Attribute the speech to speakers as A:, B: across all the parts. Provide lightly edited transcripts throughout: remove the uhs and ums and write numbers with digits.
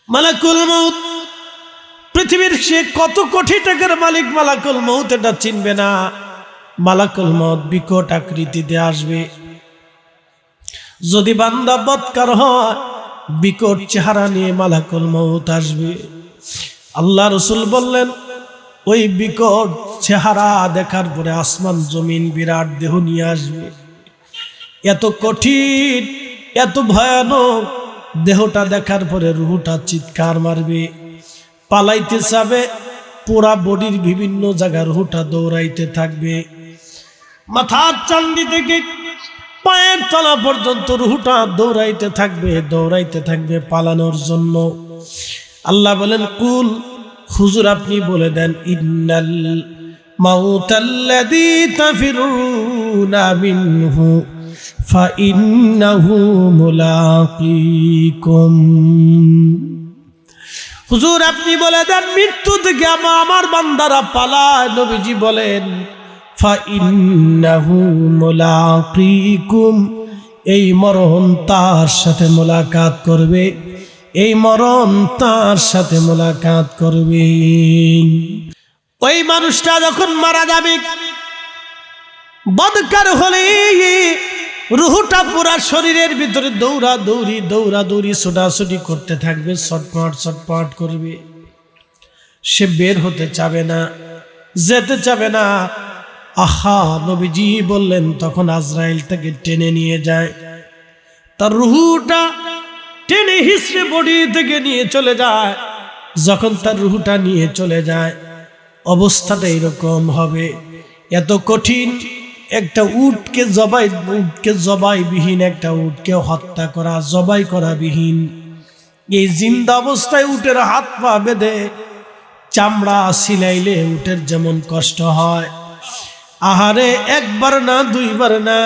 A: মালাকুল মউত পৃথিবীর সে কত কোটি টাকার মালিক, মালাকুল মউত এটা চিনবে না। মালাকুল মউত বিকট আকৃতিতে আসবে। যদি বান্দা বদকার হয়, বিকট চেহারা নিয়ে মালাকুল মউত আসবে। আল্লাহ রাসূল বললেন, ওই বিকট চেহারা দেখার পরে আসমান জমিন বিরাট দেহ নিয়ে আসবে। এত কঠিন, এত ভয়ানক দেহটা দেখার পরে রুহটা চিৎকার মারবে, পালাইতে যাবে। পুরা বডির বিভিন্ন জায়গা রুহটা দৌড়াইতে থাকবে। মাথার চান্দি থেকে পায়ের তলা পর্যন্ত রুহটা দৌড়াইতে থাকবে, দৌড়াইতে থাকবে পালানোর জন্য। আল্লাহ বলেন, কুল হুজুর আপনি বলে দেন, ইন্নাল মাউতাল্লাযী তাফিরুনা মিনহু ফাইন্নাহু মুলাকীকুম। হুজুর আপনি বলে দেন, মৃত্যু থেকে আমার বান্দারা পালায়। নবীজি বলেন, ফাইন্নাহু মুলাকীকুম, এই মরণ তার সাথে মোলাকাত করবে, এই মরণ তার সাথে মোলাকাত করবে। ওই মানুষটা যখন মারা যাবে, বদকার হলে রুহটা পুরা শরীরের ভিতরে দৌড়াদৌড়ি ছোটাছুটি করতে থাকবে, ছটপট ছটপট করবে। সে বের হতে চাবে না, যেতে চাবে না। আহা, নবীজি বললেন, তখন আজরাইল তাকে টেনে নিয়ে যায়। তার রুহটা টেনে হিসড়ে বডি থেকে নিয়ে চলে যায়। যখন তার রুহটা নিয়ে চলে যায়, অবস্থাটা এরকম হবে। এত কঠিন একটা উটকে জবাই বিহীন একটা উটকে হত্যা করা, জবাই করা বিহীন। এই জিন্দা অবস্থায় উটের হাত পা বেঁধে চামড়া সিলাইলে উটের যেমন কষ্ট হয়, আহারে একবার না দুইবার না,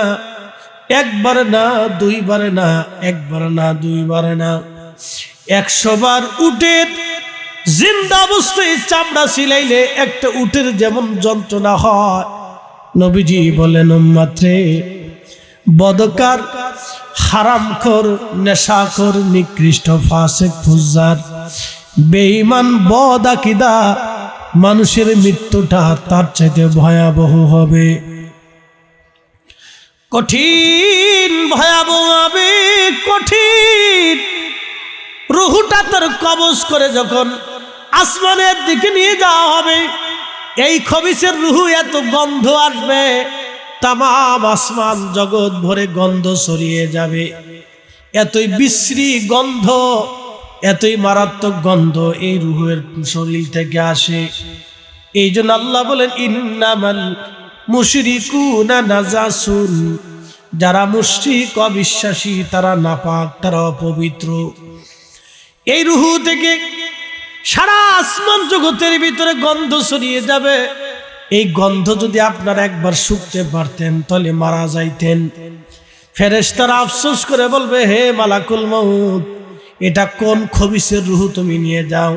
A: একবার না দুইবার না, একবার না দুইবার না, 100 বার উটের জিন্দা অবস্থায় চামড়া সিলাইলে একটা উটের যেমন যন্ত্রণা হয়। নবীজি বলেন, উম্মত রে, বদকার, হারামখোর, নেশাখোর, নিকৃষ্ট, ফাসিক, ফুজ্জার, বেঈমান, বদ আকীদা মানুষের মৃত্যুটা তার চাইতে ভয়াবহ হবে, কঠিন ভয়াবহ হবে, কঠিন। রুহটা তার কবজ করে যখন আসমানের দিকে নিয়ে যাওয়া হবে, এই খবিসের রুহ এত গন্ধ আসবে, তামাম আসমান জগৎ ভরে গন্ধ ছড়িয়ে যাবে। এতই বিশ্রী গন্ধ, এতই মারাত্মক গন্ধ এই রুহের শরীর থেকে আসে। এই জন্য আল্লাহ বলেন, ইন্নামাল মুশরিকুনা নাজাসুন, যারা মুশরিক অবিশ্বাসী তারা নাপাক, তারা অপবিত্র। এই রুহ থেকে সারা আসমান জগতের ভিতরে গন্ধ ছড়িয়ে যাবে। এই গন্ধ যদি আপনারা একবার শুকতে পারতেন তাহলে মারা যাইতেন। ফেরেশতারা আফসোস করে বলবে, হে মালাকুল মউত, এটা কোন খবিসের রুহ তুমি নিয়ে যাও?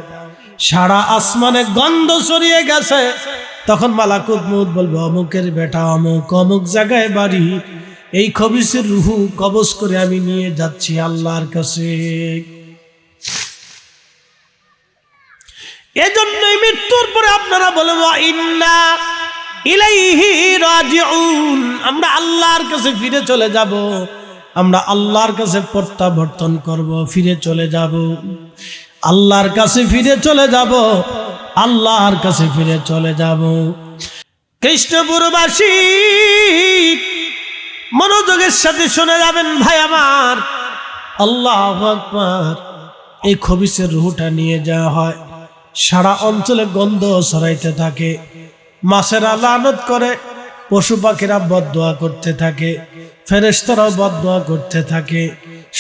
A: সারা আসমানে গন্ধ ছড়িয়ে গেছে। তখন মালাকুল মউত বলবে, অমুকের বেটা অমুক, অমুক জায়গায় বাড়ি, এই খবিসের রুহ কবজ করে আমি নিয়ে যাচ্ছি আল্লাহর কাছে। এজন্যই মৃত্যুর পরে আপনারা বলেন, ইন্না ইলাইহি রাজিউন, আমরা আল্লাহর কাছে ফিরে চলে যাব, আমরা আল্লাহর কাছে প্রত্যাবর্তন করব, ফিরে চলে যাব, আল্লাহর কাছে ফিরে চলে যাব, আল্লাহর কাছে ফিরে চলে যাব। কৃষ্ণপুরবাসী মনোযোগের সাথে শুনে যাবেন ভাই আমার, আল্লাহু আকবার। এই খবিসের রুহটা নিয়ে যাওয়া হয়, সারা অঞ্চলে গন্ধ ছড়াইতে থাকে, মাছেরা লানত করে, পশু পাখিরা বদদোয়া করতে থাকে, ফেরেশতারাও বদদোয়া করতে থাকে,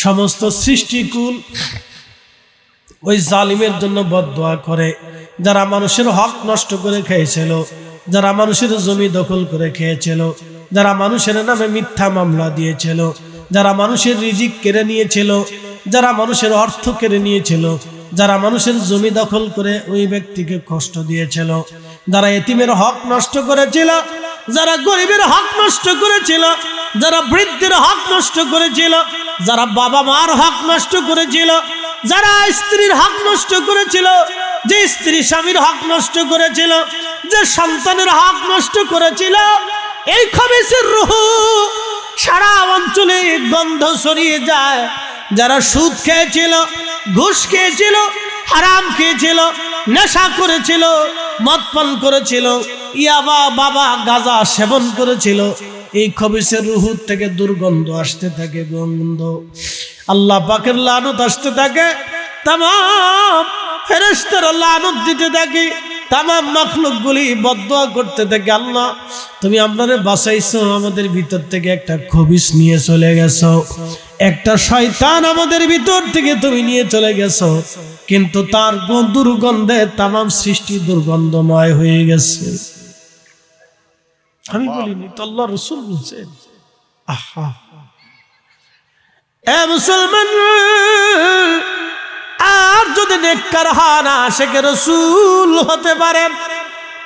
A: সমস্ত সৃষ্টিকুল ওই জালিমের জন্য বদদোয়া করে, যারা মানুষের হক নষ্ট করে খেয়েছিল, যারা মানুষের জমি দখল করে খেয়েছিল, যারা মানুষের নামে মিথ্যা মামলা দিয়েছিল, যারা মানুষের রিজিক কেড়ে নিয়েছিল, যারা মানুষের অর্থ কেড়ে নিয়েছিল, যারা মানুষের জমি দখল করে ওই ব্যক্তিকে কষ্ট দিয়েছিল, যারা এতিমের হক নষ্ট করেছিল, যারা গরিবের হক নষ্ট করেছিল, যারা বৃদ্ধের হক নষ্ট করেছিল, যারা বাবা মার হক নষ্ট করেছিল, যারা স্ত্রীর হক নষ্ট করেছিল, যে স্ত্রী স্বামীর হক নষ্ট করেছিল, যে সন্তানের হক নষ্ট করেছিল, এই খবিসের রূহ সারা অঞ্চলে গন্ধ ছড়িয়ে যায়। যারা সুদ খেয়েছিল, ঘুষ খেয়েছিল, হারাম খেয়েছিল, নেশা করেছিল, মদ পান করেছিল, ইয়াবা বাবা গাঁজা সেবন করেছিল, এই খবিসের রূহ থেকে দুর্গন্ধ আসতে থাকে, গন্ধ। আল্লাহ পাকের লানত আসতে থাকে, তামাম ফেরেশতারা লানত দিতে থাকে, তামাম মাখলুকগুলি বদদুয়া করতে থাকে, আল্লাহ তুমি আপনারে বাঁচাইছো, আমাদের ভিতর থেকে একটা খবিস নিয়ে চলে গেছো, একটা শয়তান আমাদের ভিতর থেকে তুমি নিয়ে চলে গেছো, কিন্তু তার দুর্গন্ধে তামাম সৃষ্টি দুর্গন্ধময় হয়ে গেছে। আমি বলিনি তো, আল্লাহ রাসূল বলছেন। আহা এ মুসলমান, আর যদি নেককার হন, আশিকে রাসূল হতে পারেন,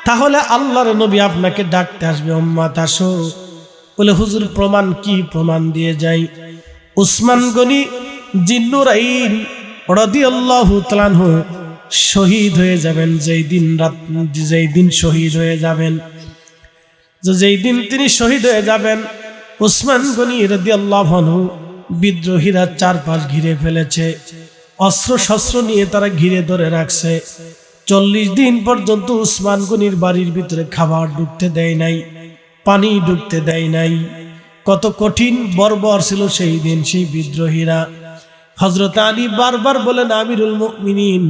A: তাহলে আল্লাহর নবী আপনাকে ডাকতে আসবে, উম্মত আসো। বলে হুজুর প্রমাণ কি? প্রমাণ দিয়ে যাই। উসমান গনি জিন্নুরাইন রাদিয়াল্লাহু তাআলা আনহু শহীদ হয়ে যাবেন যেই দিন শহীদ হয়ে যাবেন, যেই দিন তিনি শহীদ হয়ে যাবেন, উসমান গনি রাদিয়াল্লাহু আনহু বিদ্রোহীরা চারপাশ ঘিরে ফেলেছে, অস্ত্র শস্ত্র নিয়ে তারা ঘিরে ধরে রাখছে। 40 দিন পর্যন্ত উসমান গনির বাড়ির ভিতরে খাবার ঢুকতে দেয় নাই, পানি ঢুকতে দেয় নাই। কত কঠিন বর্বর ছিল সেই দিন সেই বিদ্রোহীরা। হযরত আলী বারবার বলেন, আমিরুল মুমিনিন,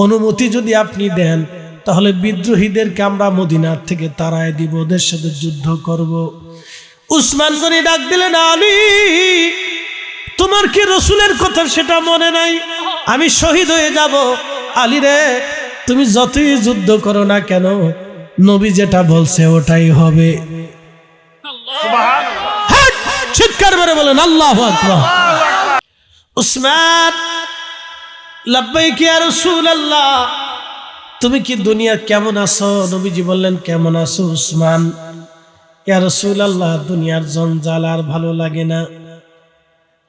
A: অনুমতি যদি আপনি দেন তাহলে বিদ্রোহীদেরকে আমরা মদিনার থেকে তাড়ায় দিব, ওদের সাথে যুদ্ধ করব। উসমান গনি ডাক দিলেন, আলী তোমার কি রসুলের কথা সেটা মনে নাই? আমি শহীদ হয়ে যাব। আলী রে, তুমি যতই যুদ্ধ করো না কেন, নবী যেটা বলছে ওটাই হবে। চিৎকার করে বলেন আল্লাহু আকবার। উসমান, লাব্বাইক ইয়া রাসূলুল্লাহ, তুমি কি দুনিয়া কেমন আছো? নবীজি বললেন, কেমন আছো উসমান? ইয়া রাসূলুল্লাহ, দুনিয়ার জঞ্জাল আর ভালো লাগে না।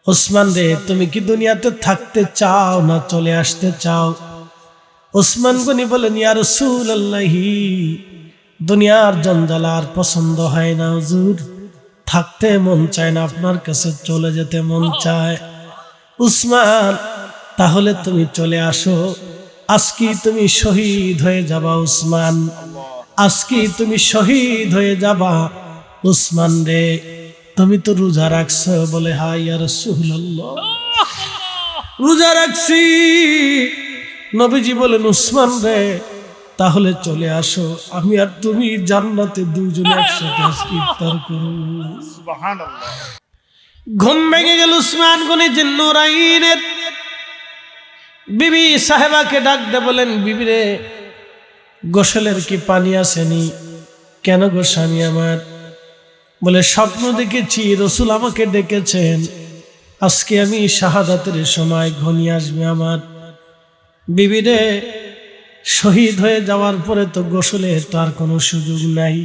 A: উসমান রে, তুমি কি দুনিয়াতে থাকতে চাও না চলে আসতে চাও? উসমান গনি বলেন, ইয়া রাসূলুল্লাহ, দুনিয়ার জঞ্জাল আর পছন্দ হয় না হুজুর, থাকতে মন চায় না, আপনার কাছে চলে যেতে মন চায়। উসমান, তাহলে তুমি চলে আসো, আজকে তুমি শহীদ হয়ে যাবা উসমান, আজকে তুমি শহীদ হয়ে যাবা। উসমান রে, তুমি তো রোজা রাখছো? বলে, হ্যাঁ ইয়া রাসূলুল্লাহ, রোজা রাখছি। নবীজি বলেন, উসমান রে, তাহলে চলে আসো, আমি আর তুমি জান্নাতে দুইজনে একসাথে আজকে ইফতার করব। সুবহানাল্লাহ। ঘুম ভেঙে গেল উসমান গনি জিন্নুরাইনের। বিবি সাহেবাকে ডাক দে, বলেন, বিবি রে, গোসলের কি পানি আসেনি? কেন গো স্বামী আমার? বলে, স্বপ্ন দেখেছি রসুল আমাকে ডেকেছেন, আজকে আমি শাহাদাতের সময় ঘনিয়ে আসবে আমার। বিবি রে, শহীদ হয়ে যাওয়ার পরে তো গোসলের তো আর কোনো সুযোগ নাই,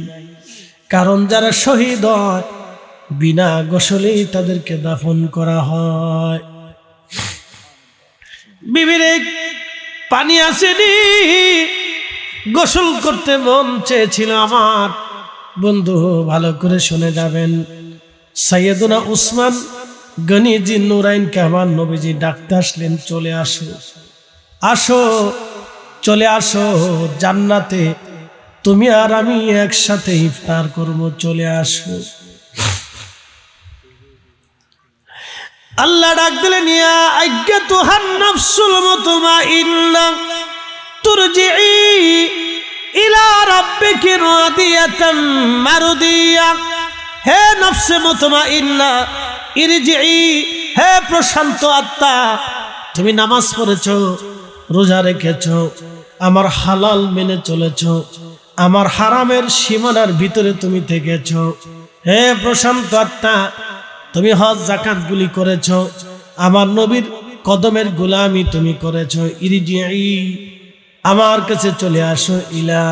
A: কারণ যারা শহীদ হয় বিনা গোসলেই তাদেরকে দাফন করা হয়। বিবি রে, পানি আসেনি, গোসল করতে মন চেয়েছিল আমার। বন্ধু, ভালো করে শুনে যাবেন, সাইয়েদুনা উসমান গনি জিন্নুরাইনকে আমার নবীজি ডাকতে আসলেন, চলে আসো, আসো, চলে আসো জান্নাতে, তুমি আর আমি একসাথে ইফতার করব, চলে আসো। আল্লাহ ডাক দিলেন, ইয়া আইয়াতুহান নাফসুল মুতমাইন্না তুরজিই ইলা রাব্বিকি রাদিয়াতাম মারদিয়া। হে নফসে মুতমাইন্না, ইরজিই, হে প্রশান্ত আত্মা, তুমি নামাজ পড়েছো, রোজা রেখেছো, আমার হালাল মেনে চলেছো, আমার হারামের সীমানার ভিতরে তুমি থেকেছো। হে প্রশান্ত আত্মা, তুমি হজ যাকাত গুলি করেছো, আমার নবীর কদমের গোলামি তুমি করেছো। ইরজিই, আমার কাছে চলে আসো, ইলা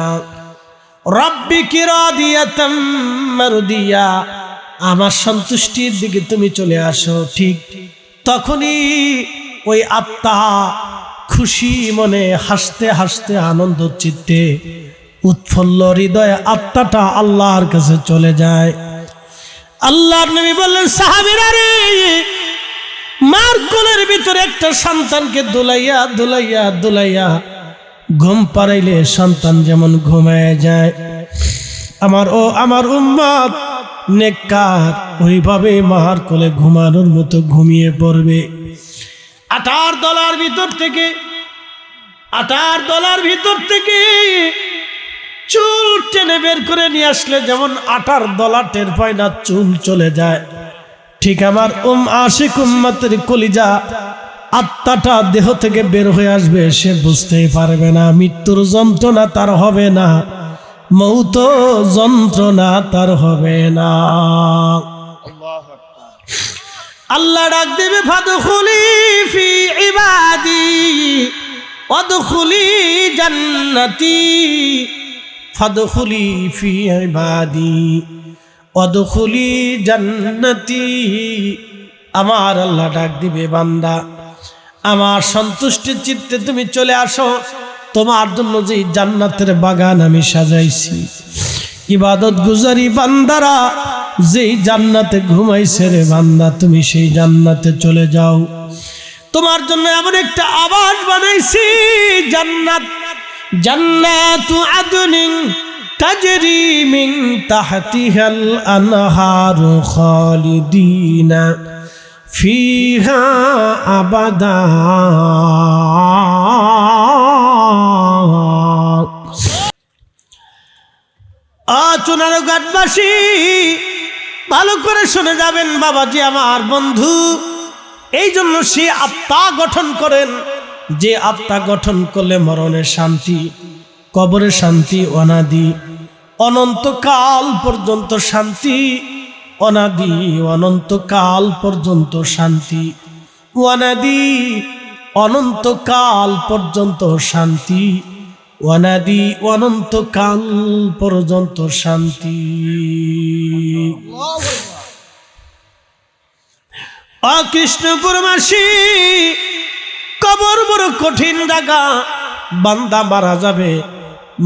A: রাব্বিকি রাদিয়াতাম মারদিয়া, আমার সন্তুষ্টির দিকে তুমি চলে আসো। ঠিক তখনই ওই আত্মা খুশি মনে হাসতে হাসতে আনন্দ চিত্তে উৎফুল্ল হৃদয়ে আত্মাটা আল্লাহর কাছে চলে যায়। আল্লাহর নবী বললেন, সাহাবীরা রে, মার কোলের ভিতরে একটা সন্তানকে দুলাইয়া দুলাইয়া দুলাইয়া ঘুম পাড়াইলে সন্তান যেমন ঘুমায় যায়, আমার উম্মত নেককার ওইভাবে মার কোলে ঘুমানোর মতো ঘুমিয়ে পড়বে। আটার দলার ভিতর থেকে চুল টেনে বের করে নিয়ে আসলে যেমন আটার দলা টের পায় না, চুল চলে যায়, ঠিক আমার আশিক উম্মতের কলিজা আত্মাটা দেহ থেকে বের হয়ে আসবে, সে বুঝতেই পারবে না, মৃত্যুর যন্ত্রণা তার হবে না, মৌত যন্ত্রণা তার হবে না। আল্লাহ ডাক দেবে, ফাদখুলি ফি ইবাদি ওয়াদখুলি জান্নাতি, ফাদখুলি ফি ইবাদি ওয়াদখুলি জান্নাতি। আমার আল্লাহ ডাক দিবে, বান্দা আমার সন্তুষ্টির চিত্তে তুমি চলে আসো, তোমার জন্য যে জান্নাতের বাগান আমি সাজাইছি। ইবাদত গুজারি বান্দারা যেই জান্নাতে ঘুমাইছে রে বান্দা, তুমি সেই জান্নাতে চলে যাও। তোমার জন্য এমন একটা আবাস বানাইছি, জান্নাত, জান্নাতু আদনিন তাজরি মিন তাহতিহাল আনহারু খালিদিনা ফিহা আবাদা। চুনারো ঘাটবাসী ভালো করে শুনে যাবেন বাবাজি, আমার বন্ধু, এই জন্য সে আত্মা গঠন করেন, যে আত্মা গঠন করলে মরণের শান্তি, কবরের শান্তি অনাদি, অনন্তকাল পর্যন্ত শান্তি, অনাদি অনন্তকাল পর্যন্ত শান্তি, অনাদি অনন্তকাল পর্যন্ত শান্তি, অনাদি অনন্তকাল পর্যন্ত শান্তি। কৃষ্ণপুরবাসী, কবর বড় কঠিন জায়গা, বান্দা মারা যাবে,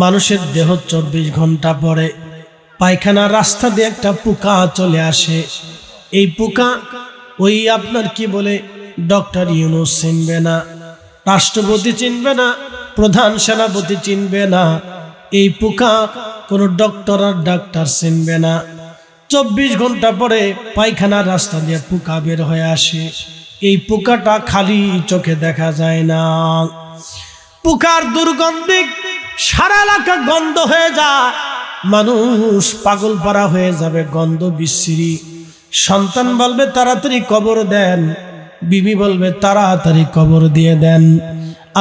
A: মানুষের দেহ 24 ঘন্টা পরে পায়খানা রাস্তা দিয়ে একটা পোকা চলে আসে। এই পোকা ওই আপনার কি বলে ডক্টর ইউনূস চিনবে না, রাষ্ট্রপতি চিনবে না, প্রধান সেনাপতি চিনবে না, এই পোকা কোনো ডক্টর আর ডাক্তার চিনবে না। 24 ঘন্টা পরে পায়খানার রাস্তা দিয়ে পোকা বের হয়ে আসে। এই পোকাটা খালি চোখে দেখা যায় না, পোকার দুর্গন্ধে সারা এলাকা গন্ধ হয়ে যায়, মানুষ পাগল পারা হয়ে যাবে, গন্ধ বিশ্রী। সন্তান বলবে তাড়াতাড়ি কবর দেন, বিবি বলবে তাড়াতাড়ি কবর দিয়ে দেন,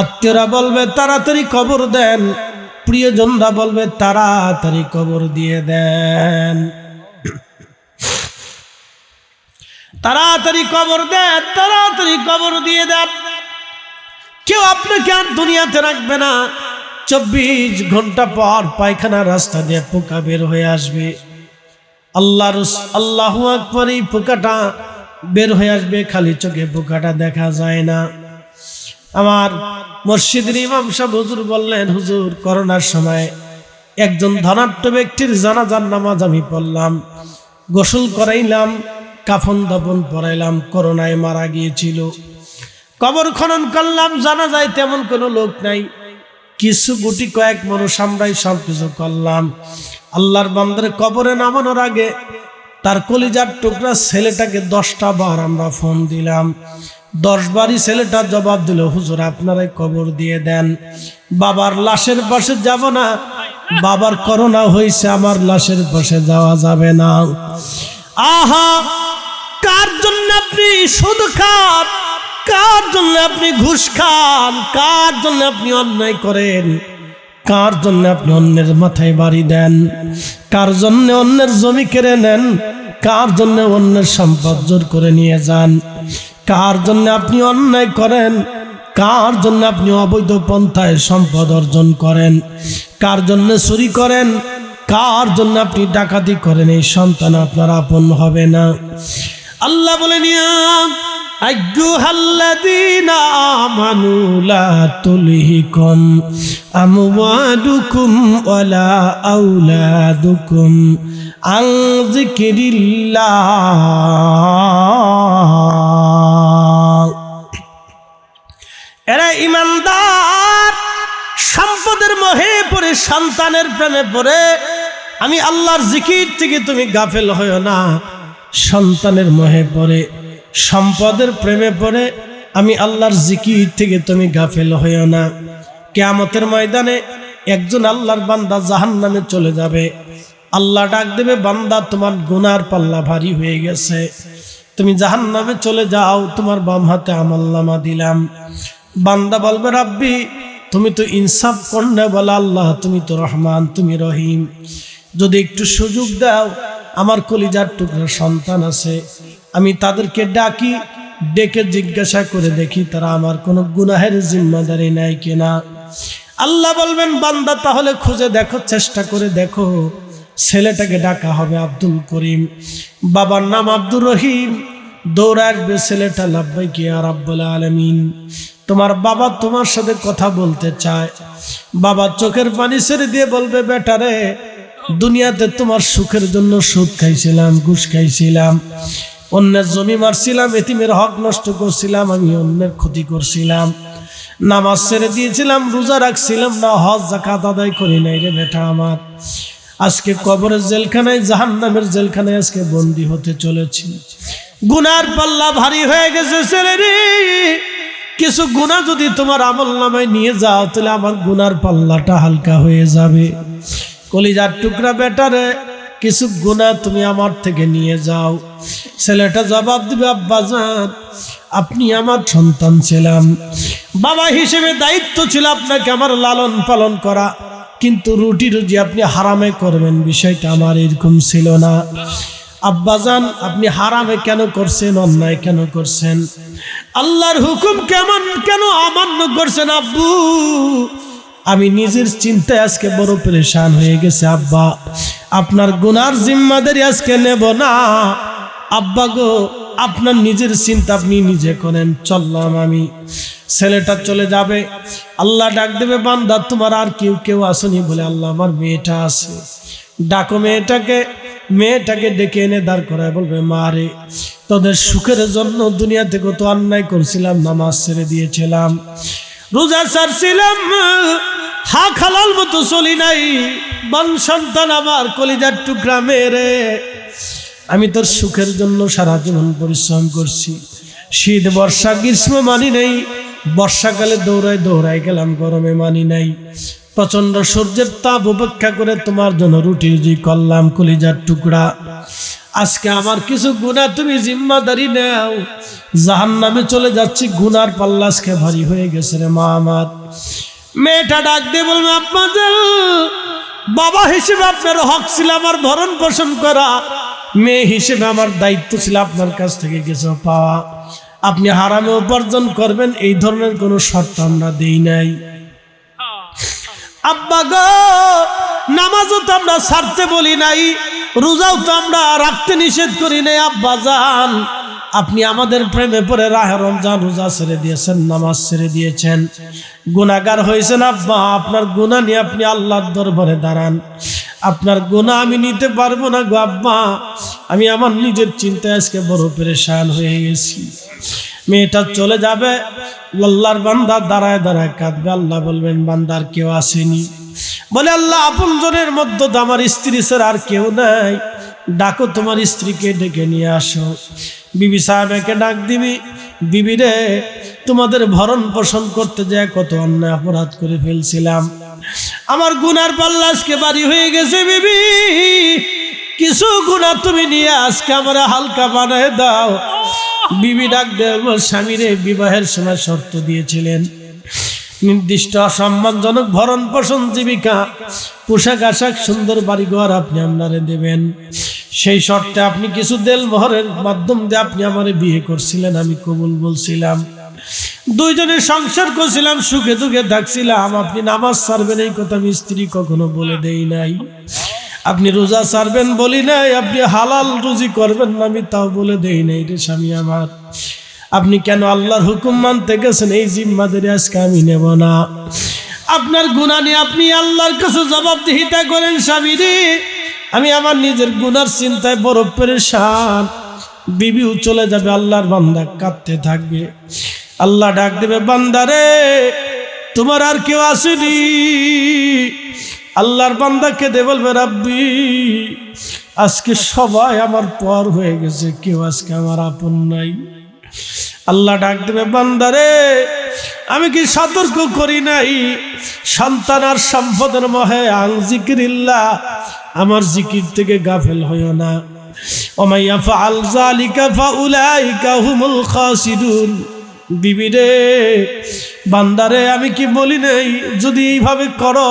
A: আত্মীয়রা বলবে তাড়াতাড়ি কবর দেন, প্রিয়জনরা বলবে তাড়াতাড়ি কবর দিয়ে দেন, তাড়াতাড়ি কবর দেন, তাড়াতাড়ি কবর দিয়ে দেন। কেউ আপনাকে আর দুনিয়াতে রাখবে না। 24 ঘন্টা পর পায়খানা রাস্তা দিয়ে পোকা বের হয়ে আসবে। আল্লাহু আকবার, এই পোকাটা বের হয়ে আসবে, খালি চোখে পোকাটা দেখা যায় না। আমার মসজিদের ইমাম সাহেব হুজুর বললেন, হুজুর করোনার সময় একজন ধনাঢ্য ব্যক্তির জানাজার নামাজ আমি পড়লাম, গোসল করাইলাম, কাফন দাফন পরাইলাম, করোনায় মারা গিয়েছিল, কবর খনন করলাম, জানা যায় তেমন কোনো লোক নাই, কিছু গুটি কয়েক মানুষ আমরাই সব কিছু করলাম। আল্লাহর বান্দার কবরে নামানোর আগে তার কলিজার টুকরা ছেলেটাকে 10টা বার আমরা ফোন দিলাম, 10 বারই ছেলেটা জবাব দিল, হুজুর আপনারাই কবর দিয়ে দেন, বাবার লাশের পাশে যাব না, বাবার করোনা হয়েছে, আমার লাশের পাশে যাওয়া যাবে না। আহা, কার জন্য আপনি সুদ খান, কার জন্য আপনি ঘুষ খান, কার জন্য আপনি অন্যায় করেন, কার জন্য আপনি অন্যের মাথায় বাড়ি দেন, কার জন্য অন্যের জমি কেড়ে নেন, কার জন্য অন্যের সম্পদ জোর করে নিয়ে যান, কার জন্য আপনি অন্যায় করেন, কার জন্য আপনি অবৈধ পন্থায় সম্পদ অর্জন করেন, কার জন্য চুরি করেন, কার জন্য আপনি ডাকাতি করেন, এই সন্তান আপনার আপন হবে না। আল্লাহ বলেন, আইয়ুহাল্লাযীনা আমানু লা তুলহিকুম আমওয়ালুকুম ওয়ালা আওলাদুকুম আন যিকরিল্লাহ। এরা ঈমানদার, সম্পদের মোহে পড়ে, সন্তানের প্রেমে পড়ে আমি আল্লাহর জিকির থেকে তুমি গাফেল হয়ো না। সন্তানের মোহে পড়ে, সম্পদের প্রেমে পড়ে আমি আল্লাহর জিকির থেকে তুমি গাফেল হয়ো না। কিয়ামতের ময়দানে একজন আল্লাহর বান্দা জাহান্নামে চলে যাবে। আল্লাহ ডাক দেবে, বান্দা তোমার গুনার পাল্লা ভারী হয়ে গেছে, তুমি জাহান্নামে চলে যাও, তোমার বাম হাতে আমলনামা দিলাম। বান্দা বলবে, রাব্বি তুমি তো ইনসাফ করলে, বলে আল্লাহ তুমি তো রহমান, তুমি রহিম, যদি একটু সুযোগ দাও, আমার কলিজার টুকরা সন্তান আছে, আমি তাদেরকে ডাকি, ডেকে জিজ্ঞাসা করে দেখি তারা আমার কোনো গুনাহের জিম্মাদারি নেয় কিনা। আল্লাহ বলবেন, বান্দা তাহলে খুঁজে দেখো, চেষ্টা করে দেখো। ছেলেটাকে ডাকা হবে আব্দুল করিম, বাবার নাম আব্দুর রহিম। দৌড়ে আসবে ছেলেটা, লাব্বাইক ইয়া রাব্বুল আলামিন, তোমার বাবা তোমার সাথে কথা বলতে চায়। বাবা চোখের পানি ছেড়ে দিয়ে বলবে, বেটারে দুনিয়াতে তোমার সুখের জন্য সুদ খাইছিলাম, ঘুষ খাইছিলাম, অন্যের জমি মারছিলাম, এতিমের হক নষ্ট করছিলাম, আমি অন্যের ক্ষতি করছিলাম, নামাজ ছেড়ে দিয়েছিলাম, রোজা রাখছিলাম না, হজ যাকাত আদায় করি নাই রে বেটা আমার। আজকে কবরের জেলখানায়, জাহান্নামের জেলখানায় আজকে বন্দী হতে চলেছি। গুনার পাল্লা ভারী হয়ে গেছে ছেলে রে। কিছু গুনাহ যদি তোমার আমলনামায় নিয়ে যাও, তাহলে আমার গুনার পাল্লাটা হালকা হয়ে যাবে। কলিজার টুকরা বেটারে, কিছু গুনাহ তুমি আমার থেকে নিয়ে যাও। ছেলেটা জবাব দিবে, আব্বাজান আপনি আমার সন্তান ছিলাম, বাবা হিসেবে দায়িত্ব ছিল আপনাকে আমার লালন পালন করা, কিন্তু রুটি রুজি আপনি হারামে করবেন বিষয়টা আমার এরকম ছিল না। আব্বাজান আপনি হারামে কেন করছেন, অন্যায় কেন করছেন, আল্লাহর হুকুম কেন অমান্য করছেন আব্বু? আমি নিজের চিন্তায় আজকে বড় পরেশান হয়ে গেছে আব্বা, আপনার গুনার জিম্মাদারি আজকে নেব না। আব্বা গো, আপনার নিজের চিন্তা আপনি নিজে করেন, চললাম আমি। ছেলেটা চলে যাবে। আল্লাহ ডাক দেবে, বান্দা তোমার আর কেউ আসেনি? বলে, আল্লাহ আমার মেয়েটা আছে। ডাকো মেয়েটাকে। মেয়েটাকে ডেকে এনে দাঁড় করায় বলবে, মা রে তোদের সুখের জন্য দুনিয়াতে কত অন্যায় করছিলাম, নামাজ ছেড়ে দিয়েছিলাম, রোজা ছাড়ছিলাম, হক হালাল মতো চলি নাই, বান সন্তান আমার কলিজার টুকরা মেরে, আমি তোর সুখের জন্য সারা জীবন পরিশ্রম করছি, শীত বর্ষা গ্রীষ্ম মানি নাই, বর্ষাকালে দৌড়াই গেলাম, গরমে মানি নাই, প্রচন্ড সূর্যের তাপ উপেক্ষা করে তোমার জন্য রুটি রুজি করলাম, কলিজার টুকরা আজকে আমার কিছু গুনাহ তুমি জিম্মাদারি নাও, জাহান্নামে চলে যাচ্ছি, গুনার পাল্লা আজকে ভারী হয়ে গেছে রে মা আমার। মেয়েটা ডাক দিয়ে বলবে, আপনাদের বাবা হিসেবে আপনার হক ছিল আমার ভরণ পোষণ করা, মেয়ে হিসেবে আমার দায়িত্ব ছিল আপনার কাছ থেকে কিছু পাওয়া, আপনি হারামে উপার্জন করবেন এই ধরনের কোনো শর্ত আমরা দেই নাই। আব্বা গো, নামাজও তো আমরা ছাড়তে বলি নাই, রোজাও তো আমরা রাখতে নিষেধ করি নাই, আব্বা জান আপনি আমাদের প্রেমে পড়ে রাহে রমজান রোজা ছেড়ে দিয়েছেন, নামাজ ছেড়ে দিয়েছেন, গুনাহগার হয়েছেন আব্বা, আপনার গুনাহ নিয়ে আপনি আল্লাহর দরবারে দাঁড়ান, আপনার গুনাহ আমি নিতে পারবো না গো আব্বা, আমি আমার নিজের চিন্তায় আজকে বড় পেরেশান হয়ে গেছি। মেয়েটা চলে যাবে, আল্লাহর বান্দা দাঁড়ায় কাঁদবে। আল্লাহ বলবেন, বান্দার কেউ আসেনি? বলে, আল্লাহ আপনজনের মধ্যে তো আমার স্ত্রী ছাড়া আর কেউ নাই, ডাকো তোমার স্ত্রীকে ডেকে নিয়ে আসো। বিবি সাহেবকে ডাক দিবি, বিবি রে তোমাদের ভরণ পোষণ করতে যায় কত অন্যায় অপরাধ করে ফেলছিলাম, আমার গুনার পাল্লা আজকে ভারী হয়ে গেছে, বিবি কিছু গুনাহ তুমি নিয়ে আজকে আমার হালকা বানায় দাও। বিবি ডাক দেব, স্বামীরে বিবাহের সময় শর্ত দিয়েছিলেন নির্দিষ্ট অসম্মানজনক ভরণ পোষণ জীবিকা, পোশাক আশাক, সুন্দর বাড়িঘর আপনি আপনারে দেবেন, সেই শর্তে আপনি কিছু দেল মোহরের মাধ্যম দিয়ে আপনি আমারে বিয়ে করছিলেন, আমি কবুল বলছিলাম, দুইজনে সংসার করছিলাম, সুখে দুঃখে থাকছিলাম, আপনি নামাজ ছাড়বেন এই কথা আমি স্ত্রী কখনো বলে দেই নাই, আপনি রোজা ছাড়বেন বলি নাই, আপনি হালাল রুজি করবেন না আমি তাও বলে দেই নাই রে স্বামী আমার। আপনি কেন আল্লাহর হুকুম মানতে গেছেন, এই জিম্মাদারি আজকে আমি নেব না। আপনার গুনাহ নিয়ে আপনি আল্লাহর কাছে জবাবদিহিতা করেন, স্বামী রে আমি আমার নিজের গুনার চিন্তায় বড় পেরেশান। বিবিও চলে যাবে, আল্লাহর বান্দা কাঁদতে থাকবে। আল্লাহ ডাক দেবে, বান্দারে তোমার আর কেউ আসেনি? আল্লাহর বান্দা কেঁদে বলবে, রাব্বি আজকে সবাই আমার পর হয়ে গেছে, কেউ আজকে আমার আপন নাই। আল্লাহ ডাক দেবে, বান্দারে আমি কি সতর্ক করি নাই? সন্তান আর সম্পদের মোহে আন যিকরিল্লাহ, আমার জিকির থেকে গাফেল হইও না। ওয়া ইয়াফআল যালিকা ফাউলাইকা হুমুল খাসিরুন। বিবি রে বান্দারে আমি কি বলি নাই, যদি এইভাবে করো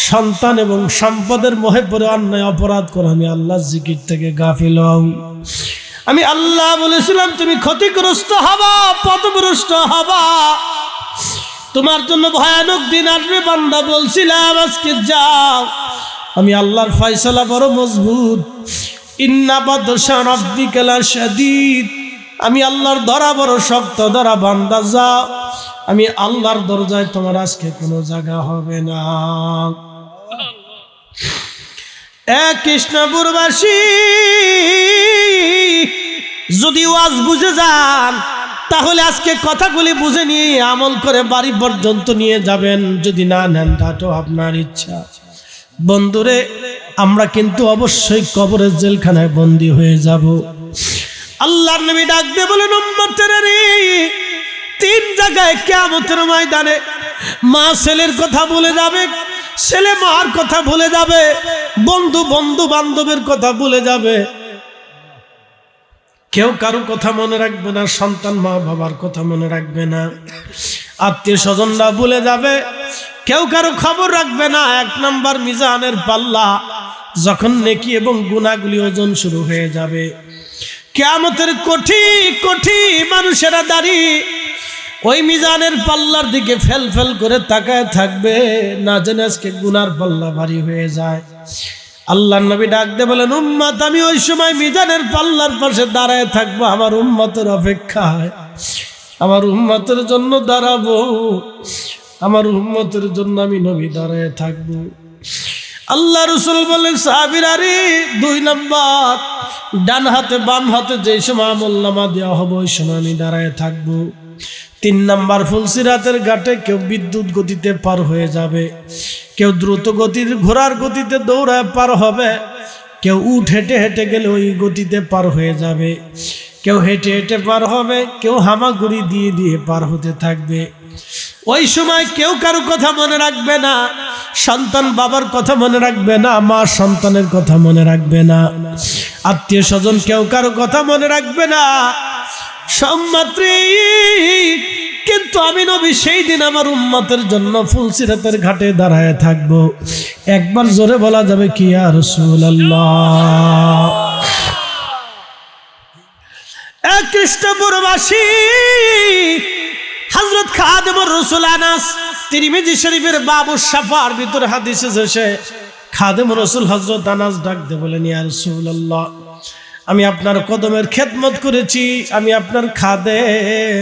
A: সন্তান এবং সম্পদের মোহে পড়ে অন্যায় অপরাধ করো, আমি আল্লাহর জিকির থেকে গাফিল হও। আমি আল্লাহ বলেছিলাম তুমি ক্ষতিগ্রস্ত হবা, পথভ্রষ্ট হবা, তোমার জন্য ভয়ানক দিন আসবে। বান্দা বলছিলাম আজকে যাও, আমি আল্লাহর ফয়সালা বড় মজবুত। ইন্না বাদশা রাব্বিকা লাশাদীদ, আমি আল্লাহর ধরা বড় শক্ত ধরা। বান্দা যাও, আমি আল্লাহর দরজায় তোমার আজকে কোনো জায়গা হবে না। কৃষ্ণপুরবাসী যদি ওয়াজ বুঝে যান তাহলে আজকে কথাগুলি বুঝে নিয়ে আমল করে বাড়ি পর্যন্ত নিয়ে যাবেন। যদি না নেন তাও আপনার ইচ্ছা। বন্ধুরে আমরা কিন্তু অবশ্যই কবরের জেলখানায় বন্দী হয়ে যাব। আল্লাহর নবী ডাক দিয়ে বলেন, উম্মতেরা রে, তিন জায়গায় কিয়ামতের ময়দানে মা ছেলের কথা ভুলে যাবে, ছেলে মার কথা ভুলে যাবে, বন্ধু বন্ধু বান্ধবের কথা ভুলে যাবে, কেউ কারো কথা মনে রাখবে না, সন্তান মা বাবার কথা মনে রাখবে না, আত্মীয় স্বজনরা ভুলে যাবে, কেউ কারো খবর রাখবে না। এক নাম্বার মিজানের পাল্লা যখন নেকি এবং গুনাহগুলি ওজন শুরু হয়ে যাবে, কিয়ামতের কোটি কোটি মানুষেরা দাঁড়িয়ে ওই মিজানের পাল্লার দিকে ফেল ফেল করে তাকায় থাকবে, না জেনে আজকে গুনার পাল্লা ভারী হয়ে যায়। আল্লাহর নবী ডাক দিয়ে বলেন, উম্মত আমি ওই সময় মিজানের পাল্লার পাশে দাঁড়ায় থাকবো, আমার উম্মতের অপেক্ষায়, আমার উম্মতের জন্য দাঁড়াবো, আমার উম্মতের জন্য আমি নবী দাঁড়ায় থাকবো। আল্লাহ রাসূল বলেন, সাহাবীরা রে, দুই নাম্বার ডান হাতে বাম হাতে যেই সময় আমলনামা দেওয়া হবে ওই সময় আমি দাঁড়ায় থাকবো। তিন নাম্বার ফুলসিরাতের ঘাটে কেউ বিদ্যুৎ গতিতে পার হয়ে যাবে, কেউ দ্রুত গতির ঘোড়ার গতিতে দৌড়ায় পার হবে, কেউ উঠ হেঁটে হেঁটে গেলে ওই গতিতে পার হয়ে যাবে, কেউ হেঁটে হেঁটে পার হবে, কেউ হামাগুড়ি দিয়ে দিয়ে পার হতে থাকবে। ওই সময় কেউ কারো কথা মনে রাখবে না, সন্তান বাবার কথা মনে রাখবে না, মা সন্তানের কথা মনে রাখবে না, আত্মীয় স্বজন কেউ কারো কথা মনে রাখবে না। কিন্তু আমি নবী সেই দিন আমার উম্মতের জন্য ফুলসিরাতের ঘাটে দাঁড়ায় থাকবো। একবার জোরে বলা যাবে কি ইয়া রাসূলুল্লাহ। কৃষ্ণপুরবাসী হযরত খাদেমুর রাসূল আনাস তিরমিজি শরীফের বাবু শাফার ভিতরে হাদিস এসেছে, খাদেমুর রাসূল হযরত আনাস ডাক দিয়ে বলেন, ইয়া রাসূলুল্লাহ আমি আপনার কদমের খেদমত করেছি, আমি আপনার খাদেম,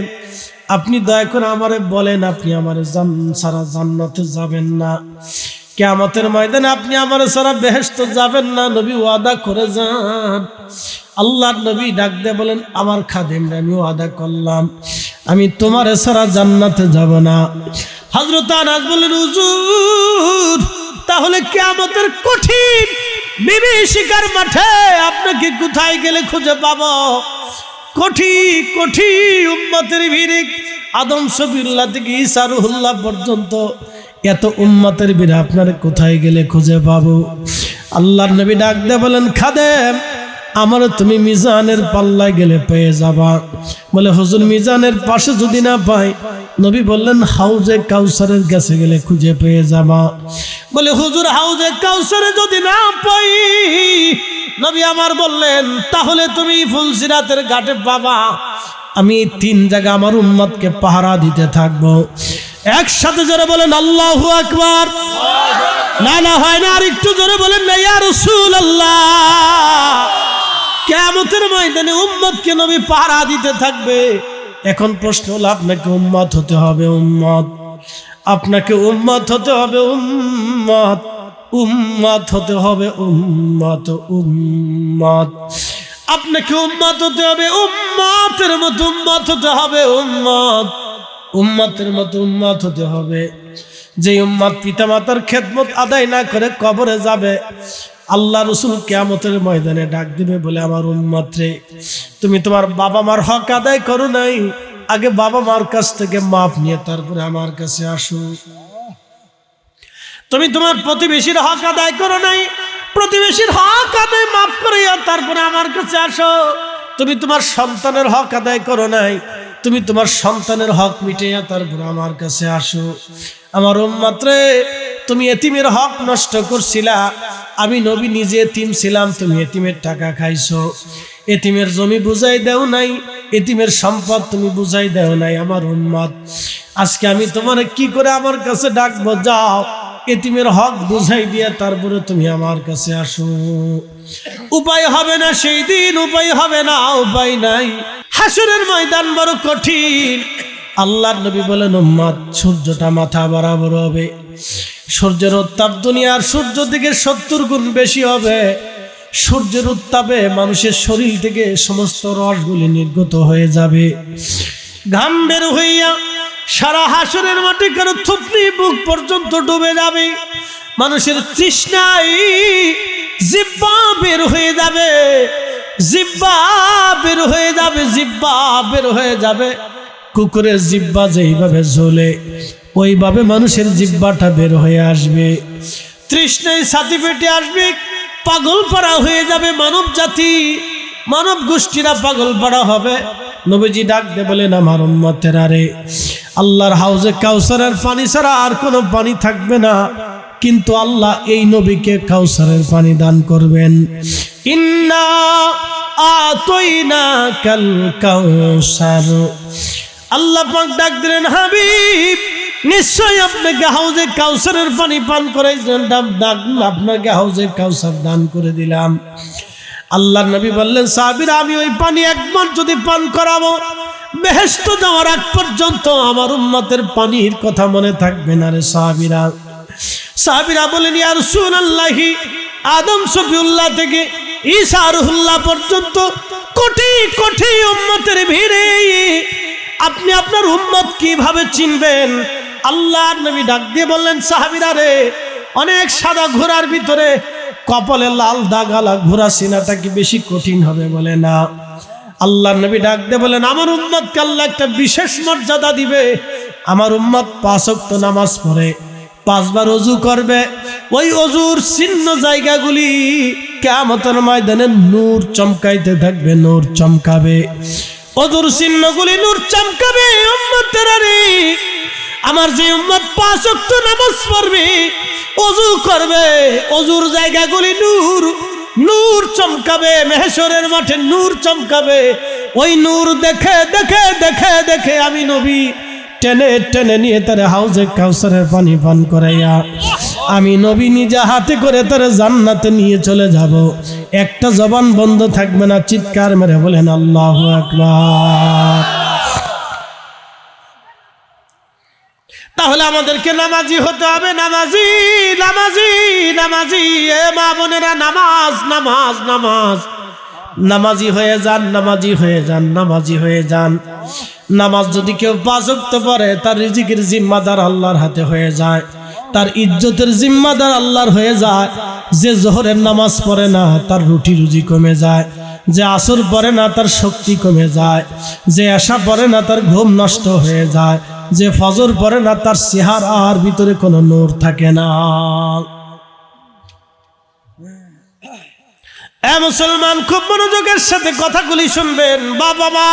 A: আপনি দয়া করে আমারে বলেন আপনি আমারে সারা জান্নাতে যাবেন না, কিয়ামতের ময়দানে আপনি আমারে সারা বেহেশতে যাবেন না, নবী ওয়াদা করে যান। আল্লাহর নবী ডাক দিয়ে বলেন, আমার খাদেম আমি ওয়াদা করলাম আমি তোমারে সারা জান্নাতে যাব না। হযরত আনাস বলেন, হুজুর তাহলে কিয়ামতের কঠিন বিভীষিকার মাঠে আপনাকে কোথায় গেলে খুঁজে পাবো? কোটি কোটি উম্মতের ভিড়ে, আদম সফিউল্লাহ থেকে ঈসা রুহুল্লাহ পর্যন্ত এত উম্মতের ভিড়ে আপনার কোথায় গেলে খুঁজে পাবো? আল্লাহর নবী ডাক দিয়ে বলেন, খাদেম আমার তুমি মিজানের পাল্লায় গেলে পেয়ে যাবা। বলে হুজুর মিজানের পাশে যদি না পাই, নবী বললেন হাউজে কাউসারের কাছে গেলে খুঁজে পেয়ে যাবা। বলে হুজুর হাউজে কাউসারে যদি না পাই, নবী আমার বললেন তাহলে তুমি ফুলসিরাতের ঘাটে পাবা। আমি তিন জায়গা আমার উম্মতকে পাহারা দিতে থাকবো। একসাথে জোরে বলেন আল্লাহু আকবার। না না হয় না, আর একটু জোরে বলেন না ইয়া রাসূলুল্লাহ। কিয়ামতের ময়দানে উম্মতকে নবী পাহারা দিতে থাকবে। এখন প্রশ্ন হলো আপনাকে উম্মত হতে হবে, উম্মত আপনাকে উম্মত হতে হবে, উম্মত উম্মত হতে হবে, উম্মত উম্মত আপনাকে উম্মত হতে হবে, উম্মতের মতো উম্মত হতে হবে, উম্মত উম্মতের মতো উম্মত হতে হবে। যে উম্মত পিতামাতার খেদমত আদায় না করে কবরে যাবে, আল্লাহ রসুল কিয়ামতের ময়দানে ডাক দিবে বলে, আমার উম্মত রে, তুমি তোমার বাবা মার হক আদায় করো নাই, আগে বাবা মার কাছ থেকে মাপ নিয়ে তারপরে আমার কাছে আসো। তুমি তোমার প্রতিবেশীর হক আদায় করো নাই, প্রতিবেশীর হক আদায় মাফ করিয়া তারপরে আমার কাছে আসো। তুমি তোমার সন্তানের হক আদায় করো নাই, তুমি তোমার সন্তানের হক মিটাইয়া তারপরে আমার কাছে আসো। আমার উম্মত রে, তুমি এতিমের হক নষ্ট করছিলা, আমি নবী নিজে এতিম ছিলাম, তুমি এতিমের টাকা খাইছো, এতিমের জমি বুঝাই দেও নাই, এতিমের সম্পদ তুমি বুঝাই দেও নাই। আমার উম্মত, আজকে আমি তোমার কি করে আমার কাছে ডাকবো? যাও, এতিমের হক বুঝাই দিয়া তারপরে তুমি আমার কাছে আসো। উপায় হবে না সেই দিন, উপায় হবে না, উপায় নাই। হাসরের ময়দান বড় কঠিন। আল্লাহর নবী বলেন, উম্মত, সূর্যটা মাথা বরাবর হবে, সূর্যের উত্তাপ দুনিয়ার সূর্য থেকে 70 গুণ বেশি হবে। সূর্যের উত্তাপে মানুষের শরীর থেকে সমস্ত রসগুলি নির্গত হয়ে যাবে, ঘাম বের হইয়া সারা হাসরের মাটি কারো থুতনি বুক পর্যন্ত ডুবে যাবে। মানুষের তৃষ্ণায় জিহ্বা বের হয়ে যাবে, জিহ্বা বের হয়ে যাবে, জিহ্বা বের হয়ে যাবে। কুকুরের জিহ্বা যেইভাবে ঝোলে ওইভাবে মানুষের জিহ্বাটা বের হয়ে আসবে। তৃষ্ণায় ছাতি পেটে আসবে, পাগল পাড়া হয়ে যাবে মানব জাতি, মানব গোষ্ঠীরা পাগল পাড়া হবে। নবীজি ডাক দিয়ে বলেন, আমার উম্মতেরা রে, আল্লাহর হাউজে কাউসারের পানি ছাড়া আর কোনো পানি থাকবে না, কিন্তু আল্লাহ এই নবীকে কাউসারের পানি দান করবেন। ইন্না আতাইনাকাল কাউসার। আল্লাহ পাক ডাক দিলেন, হাবিব, নিশ্চয় আপনাকে হাউজে কাউসারের পানি পান করাইছেন, আপনাকে হাউজে কাউসার দান করে দিলাম। আল্লাহর নবী বললেন, সাহাবীরা, আমি ওই পানি একবার যদি পান করাবো, বেহেশত যাওয়ার আগ পর্যন্ত আমার উম্মতের পানির কথা মনে থাকবে না রে সাহাবীরা বলেন, ইয়া রাসূলুল্লাহ, আদম শফিউল্লাহ থেকে ঈসা রুহুল্লাহ পর্যন্ত কোটি কোটি উম্মতের ভিড়ে আপনি আপনার উম্মত কিভাবে চিনবেন? আল্লাহর নবী ডাক দিয়ে বললেন, সাহাবীরা রে, অনেক সাদা ঘোড়ার ভিতরে কপালে লাল দাগালা ঘোড়া চিনাটা কি বেশি কঠিন হবে? বলে না। আল্লাহর নবী ডাক দিয়ে বলেন, আমার উম্মতকে আল্লাহ একটা বিশেষ মর্যাদা দিবে। আমার উম্মত 5 ওয়াক্ত নামাজ পড়ে, 5 বার ওযু করবে। ওই ওযুর চিহ্ন জায়গাগুলি কিয়ামতের ময়দানে নূর চমকাইতে থাকবে, নূর চমকাবে। ওযুর চিহ্নগুলি নূর চমকাবে। উম্মতেরা রে, আমার যে উম্মত 5 ওয়াক্ত নামাজ পড়বে, ওযু করবে, ওযুর জায়গাগুলি নূর নূর চমকাবে, মেহশরের মাঠে নূর চমকাবে। ওই নূর দেখে দেখে দেখে দেখে আমি নবী টেনে টেনে নিয়ে তার হাউজে কাউসারের পানি পান করাইয়া আমি নবী নিজে হাতে করে তার জান্নাতে নিয়ে চলে যাব। একটা জবান বন্ধ থাকবে না, চিৎকার মেরে বলেন আল্লাহু আকবার। তাহলে আমাদেরকে নামাজি হতে হবে, নামাজি নামাজি নামাজি। এ মা বোনেরা, নামাজ নামাজ নামাজ, নামাজি হয়ে যান, নামাজি হয়ে যান, নামাজি হয়ে যান। নামাজ যদি কেউ 5 ওয়াক্ত পড়ে, তার রিজিকের জিম্মাদার আল্লাহর হাতে হয়ে যায়, তার ইজ্জতের জিম্মাদার আল্লাহর হয়ে যায়। যে জোহরের নামাজ পড়ে না, তার রুটি রুজি কমে যায়। যে আসর পড়ে না, তার শক্তি কমে যায়। যে এশা পড়ে না, তার ঘুম নষ্ট হয়ে যায়। যে ফজর পড়ে না, তার চেহারার ভিতরে কোনো নূর থাকে না। এ মুসলমান, খুব মনোযোগের সাথে কথাগুলি শুনবেন। বাবা মা,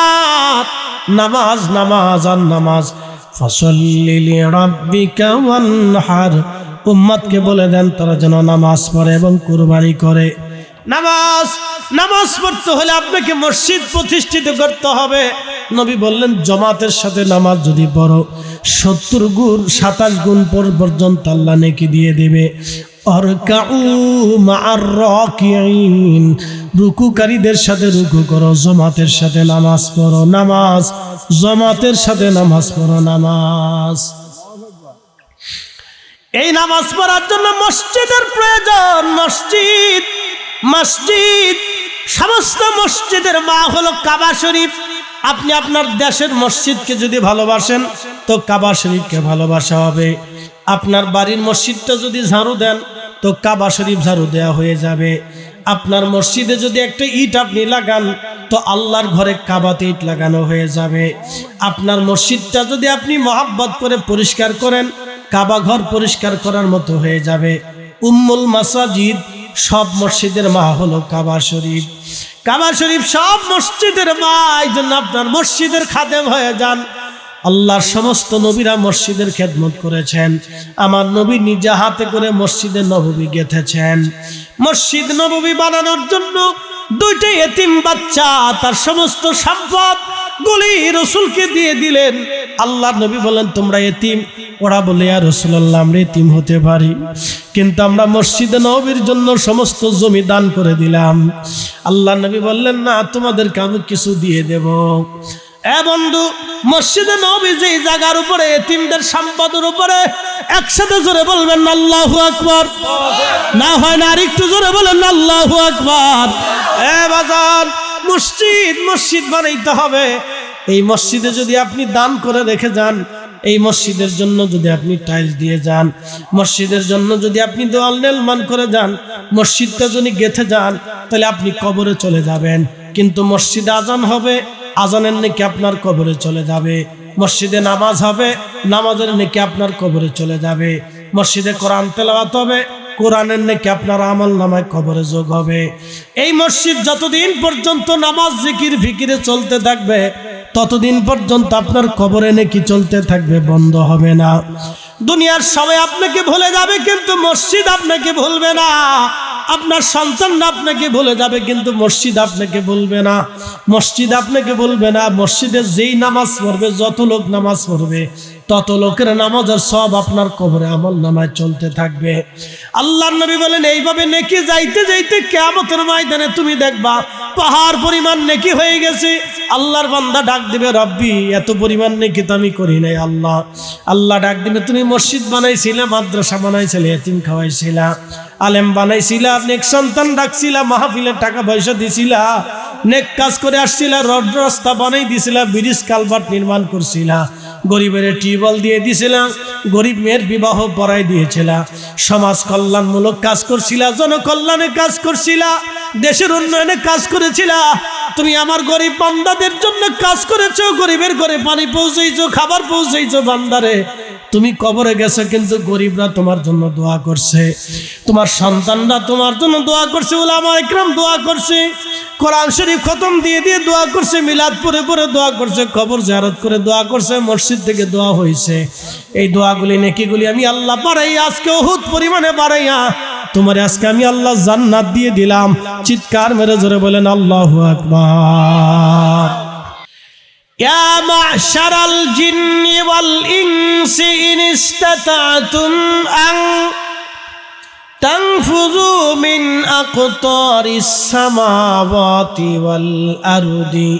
A: নামাজ নামাজ আর নামাজ। ফাসাল্লি লিরাব্বিকা ওয়ানহার। উম্মতকে বলে দেন তারা যেন নামাজ পড়ে এবং কুরবানি করে। নামাজ নামাজ পড়তে হলে আপনাকে মসজিদ প্রতিষ্ঠিত করতে হবে। নবী বললেন, জমাতের সাথে নামাজ যদি পড়ো 70 গুণ 27 গুণ পর্যন্ত আল্লাহ নেকি দিয়ে দেবে। অরকাউ মা'আর রাকিঈন। রুকুকারীদের সাথে রুকু করো, জামাতের সাথে নামাজ পড়ো, নামাজ জামাতের সাথে নামাজ পড়ো, নামাজ। এই নামাজ পড়ার জন্য মসজিদের প্রয়োজন। মসজিদ মসজিদ সমস্ত মসজিদের মা হলো কাবা শরীফ। আপনি আপনার দেশের মসজিদকে যদি ভালোবাসেন তো কাবা শরীফকে ভালোবাসা হবে। আপনার বাড়ির মসজিদটা যদি ঝাড়ু দেন তো কাবা শরীফ ঝাড়ু দেওয়া হয়ে যাবে। আপনার মসজিদে যদি একটা ইট আপনি লাগান তো আল্লাহর ঘরে কাবাতে ইট লাগানো হয়ে যাবে। আপনার মসজিদটা যদি আপনি মহব্বত করে পরিষ্কার করেন কাবা ঘর পরিষ্কার করার মতো হয়ে যাবে। উম্মুল মাসাজিদ, সব মসজিদের মা হলো কাবা শরীফ। কাবা শরীফ সব মসজিদের মা। এই জন্য আপনার মসজিদের খাদেম হয়ে যান। আল্লাহর সমস্ত নবীরা মসজিদের খেদমত করেছেন। আমার নবী নিজে হাতে করে মসজিদে নববী গেঁথেছেন। মসজিদ নববী বানানোর জন্য দুইটা এতিম বাচ্চা তার সমস্ত সম্পদ গুলি রাসূলকে দিয়ে দিলেন। আল্লাহর নবী বলেন তোমরা এতিম। ওরা বলে ইয়া রাসূলুল্লাহ আমরা এতিম হতে পারি, কিন্তু আমরা মসজিদে নববীর জন্য সমস্ত জমি দান করে দিলাম। আল্লাহর নবী বললেন না, তোমাদেরকে আমি কিছু দিয়ে দেব। বন্ধু, মসজিদে নববী যেই জায়গার উপরে এতিমদের সম্পদের উপরে, একসাথে জোরে বলবেন আল্লাহু আকবার। না হয় না, আরেকটু জোরে বলেন আল্লাহু আকবার। বাজার মসজিদ মসজিদ বানাইতে হবে। এই মসজিদে যদি আপনি দান করে রেখে যান, এই মসজিদের জন্য যদি আপনি টাইলস দিয়ে যান, মসজিদের জন্য যদি আপনি দেওয়াল নির্মাণ করে যান, মসজিদটা যদি গেঁথে যান, তাহলে আপনি কবরে চলে যাবেন। কিন্তু মসজিদে আজান হবে, আজানের নেকি আপনার কবরে চলে যাবে। মসজিদে নামাজ হবে, নামাজের নেকি আপনার কবরে চলে যাবে। মসজিদে কোরআন তেলাওয়াত হবে, কোরআনের নেকি আপনার আমল নামায় কবরে যোগ হবে। এই মসজিদ যতদিন পর্যন্ত নামাজ জিকির ফিকিরে চলতে থাকবে ততদিন পর্যন্ত আপনার কবরে নেকি চলতে থাকবে, বন্ধ হবে না। দুনিয়ার সবাই আপনাকে ভুলে যাবে কিন্তু মসজিদ আপনাকে ভুলবে না। আপনার সন্তানরা আপনাকে ভুলে যাবে কিন্তু মসজিদ আপনাকে ভুলবে না। মসজিদ আপনাকে ভুলবে না। মসজিদে যেই নামাজ পড়বে, যত লোক নামাজ পড়বে, তত লোকের নামাজের সব আপনার কবরে আমল নামায় চলতে থাকবে। আল্লাহর নবী বলেন এইভাবে নেকি যাইতে যাইতে কিয়ামতের ময়দানে তুমি দেখবা পাহাড় পরিমাণ নেকি হয়ে গেছে। আল্লাহর বান্দা ডাক দিবে, রব্বি এত পরিমাণ নেকি তো আমি করি নাই। আল্লাহ ডাক দিবে, তুমি মসজিদ বানাইছিলা, মাদ্রাসা বানাইছিলে, এতিম খাওয়াইছিলা, আলেম বানাইছিলা, নেক সন্তান ডাকছিলা, মাহফিলের টাকা পয়সা দিছিলা, নেক কাজ করে আসছিলা, রড রাস্তা বানাই দিছিলা, ব্রিজ কালভার্ট নির্মাণ করছিলা, গরিবের টিউবওয়েল দিয়ে দিছিলা, গরিব মেয়ের বিবাহ পড়াই দিয়েছিলা, সমাজ কল্যাণমূলক কাজ করছিলা, জনকল্যাণে কাজ করছিলা, দেশের উন্নয়নে কাজ করেছিলা। তুমি আমার গরিব বান্দাদের জন্য কাজ করেছো, গরিবের ঘরে পানি পৌঁছেছো, খাবার পৌঁছেছো। বান্দারে তুমি কবরে গেছো কিন্তু গরিবরা তোমার জন্য দোয়া করছে, তোমার সন্তানরা তোমার জন্য দোয়া করছে, উলামা ইকরাম দোয়া করছে, কোরআন শরীফ খতম দিয়ে দিয়ে দোয়া করছে, মিলাদ পড়ে পড়ে দোয়া করছে, কবর জিয়ারত করে দোয়া করছে, মসজিদ থেকে দোয়া হয়েছে। এই দোয়াগুলি নেকিগুলি আমি আল্লাহ বাড়াই আজকে বহুত পরিমাণে বাড়াইয়া তোমার আজকে আমি আল্লাহ জান্নাত দিয়ে দিলাম। চিৎকার মেরে জোরে বলেন আল্লাহু আকবার। ইয়া মা'শারাল জিন্নি ওয়াল ইনসি ইন ইসতাতা'তুম আন তানফুযু মিন আকতারিস সামাওয়াতি ওয়াল আরদি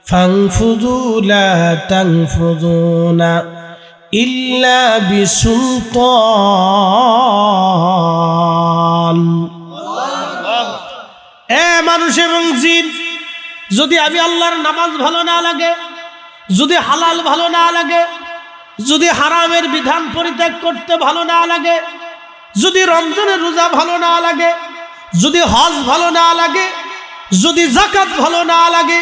A: ফানফুযু লা তানফুযুনা ইল্লা বিসুলতান। মানুষ এবং জিন, যদি আমি আল্লাহর নামাজ ভালো না লাগে, যদি হালাল ভালো না লাগে, যদি হারামের বিধান পরিত্যাগ করতে ভালো না লাগে, যদি রমজানের রোজা ভালো না লাগে, যদি হজ ভালো না লাগে, যদি যাকাত ভালো না লাগে,